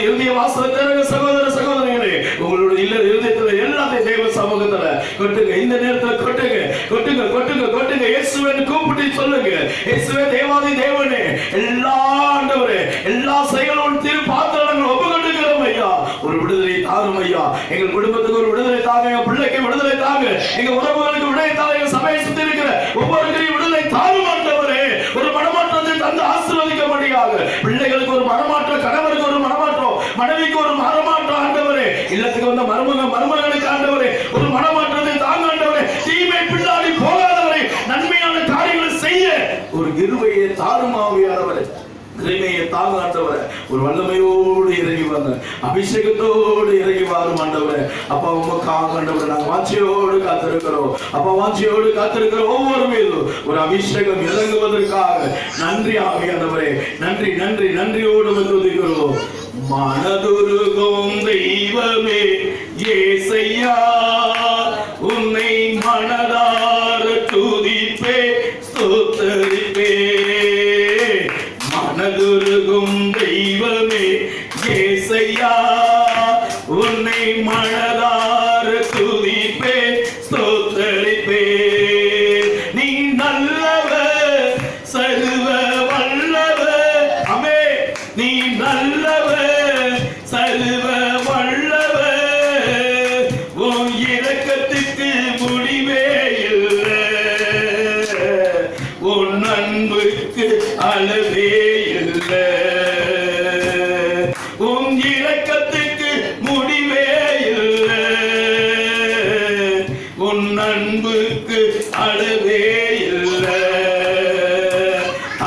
இருதய வாசலை திறங்க சகோதர சகோதரிகளே. உங்களுடைய இருதயத்துல எல்லாத்தையும் தேவ சமூகத்துல கொட்டுங்க. இந்த நேரத்துல கொட்டுங்க கொட்டுங்க கொட்டுங்க கொட்டுங்க. இயேசுவின் கூப்பிட்டு சொல்லுங்க, இயேசுவே தேவாதி தேவனே, எல்லா ஆண்டவரே எல்லா செயலோடு திரு பாத்திரங்கள் ஒப்புக்கொண்டுகிறோம் ஐயா. ஒரு விடுதலை தாரும் ஐயா. எங்கள் குடும்பத்துக்கு ஒரு விடுதலை தாங்க, எங்க பிள்ளைக்கு விடுதலை தாங்க, எங்க உறவுகளுக்கு விடுதலை தாங்க, எங்க சபையை சுத்தி இருக்கிற ஒவ்வொருவரையும் விடுதலை தாரும் ஆண்டவரே. ஒரு மனமாற்றத்தை தந்து ஆசீர்வதிக்க முடியாது. பிள்ளைகளுக்கு ஒரு மனமாற்றம், கணவருக்கு ஒரு மனமாற்றம், மனைவிக்கு ஒரு மனமாற்றம் ஆண்டவரே. இல்லத்துக்கு வந்த மருமகனுக்கு ஆண்டவரே ஒரு மனமாற்றத்தை தாங்க ஆண்டவரே. தீமை பின்னாடி போகாதவரை நன்மையான காரியங்களை செய்ய ஒரு கிருபையை தாரும் ஆவியானவரே. கிருபையை தாங்க ஆண்டவரே. ஒரு வல்லமையோடு இறங்கி வாங்க, அபிஷேகத்தோடு இறங்கி வாரும் ஆண்டவரே. அப்பா உமக்காக ஆண்டவரே நாங்கள் வாஞ்சியோடு காத்திருக்கிறோம். அப்பா வாஞ்சியோடு காத்திருக்கிற ஒவ்வொரு மீதும் ஒரு அபிஷேகம் இறங்குவதற்காக நன்றி ஆவியானவரே. நன்றி நன்றி நன்றியோடு வந்துகிறோம். மனதுருகும் தெய்வமே இயேசையா, உன்னை மனதார துதிப்பே ஸ்தோத்தரிப்பே. மனதுருகும் தெய்வமே இயேசையா, உன்னை மனதார துதிப்பே ஸ்தோத்தரிப்பே. நீ நல்லவர், சர்வ வல்லவர். ஆமே, நீ நல்லவர், சர்வ வல்லவர். உன் இரக்கத்துக்கு முடிவே இல்லை, உன் அன்புக்கு அளவே இல்லை. உன் இரக்கத்துக்கு முடிவே இல்லை, உன் அன்புக்கு அளவே இல்லை.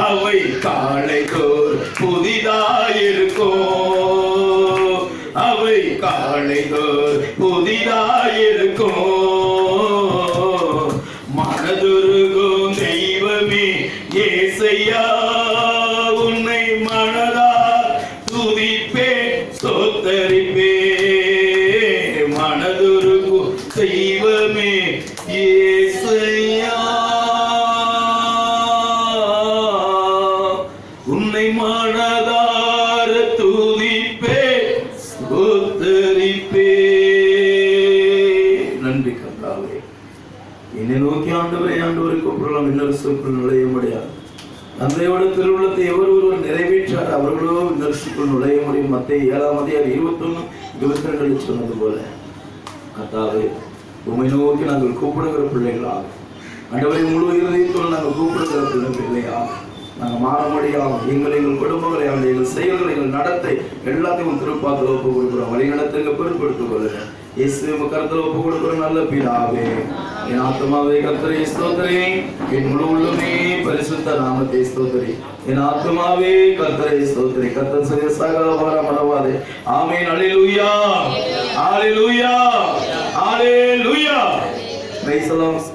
அவை காலைதோர் புதிதாயிருக்கும், அவை காலைதோர் புதிதாயிருக்கும். மனதுருகும் தெய்வமே இயேசையா, உன்னை மனதா துதிப்பே ஸ்தோத்தரிப்பே. மனதுருகும் தெய்வமே இயேசையா, உன்னை மனதார துதிப்பே ஸ்தோத்தரிப்பே. நன்றி கர்த்தாவே. என்னை நோக்கி ஆண்டவரே ஆண்டவரை கூப்பிடலாம், இன்னொரு சொற்குள் நுழைய முடியாது. தந்தையோட திருவுள்ளத்தை எவர் ஒருவர் நிறைவேற்றார் அவர்களோ இன்னொருக்குள் நுழைய முடியும். மத்தேயு 7:21-22 சொன்னது போல கர்த்தாவே, உம்மை நோக்கி நாங்கள் கூப்பிடுகிற பிள்ளைகளாக, ஆண்டவரை முழு இருதயத்தோடு நாங்கள் கூப்பிடுகிற பிள்ளைகளாக நாங்கள் மாற முடியாமல் எங்கள் குடும்பங்களை, எங்கள் செயல்களை, எங்கள் நடத்தை எல்லாத்தையும் திருப்பாத்தில் ஒப்பு கொடுக்குறோம். வழி நடத்துங்க, பொறுப்படுத்திக் கொள்ளுங்க. இயேசு கருத்தில் ஒப்பு கொடுக்குற நல்ல பிதாவே. என் ஆத்மாவே கர்த்தரை ஸ்தோத்திரி, என் முழு உள்ளமே பரிசுத்த நாமத்தை ஸ்தோத்திரி. என் ஆத்மாவே கர்த்தரை ஸ்தோத்திரி. கர்த்தர் செய்த சகல உபகாரம் மறவாதே. ஆமென். அல்லேலூயா, அல்லேலூயா, அல்லேலூயா. Praise the Lord.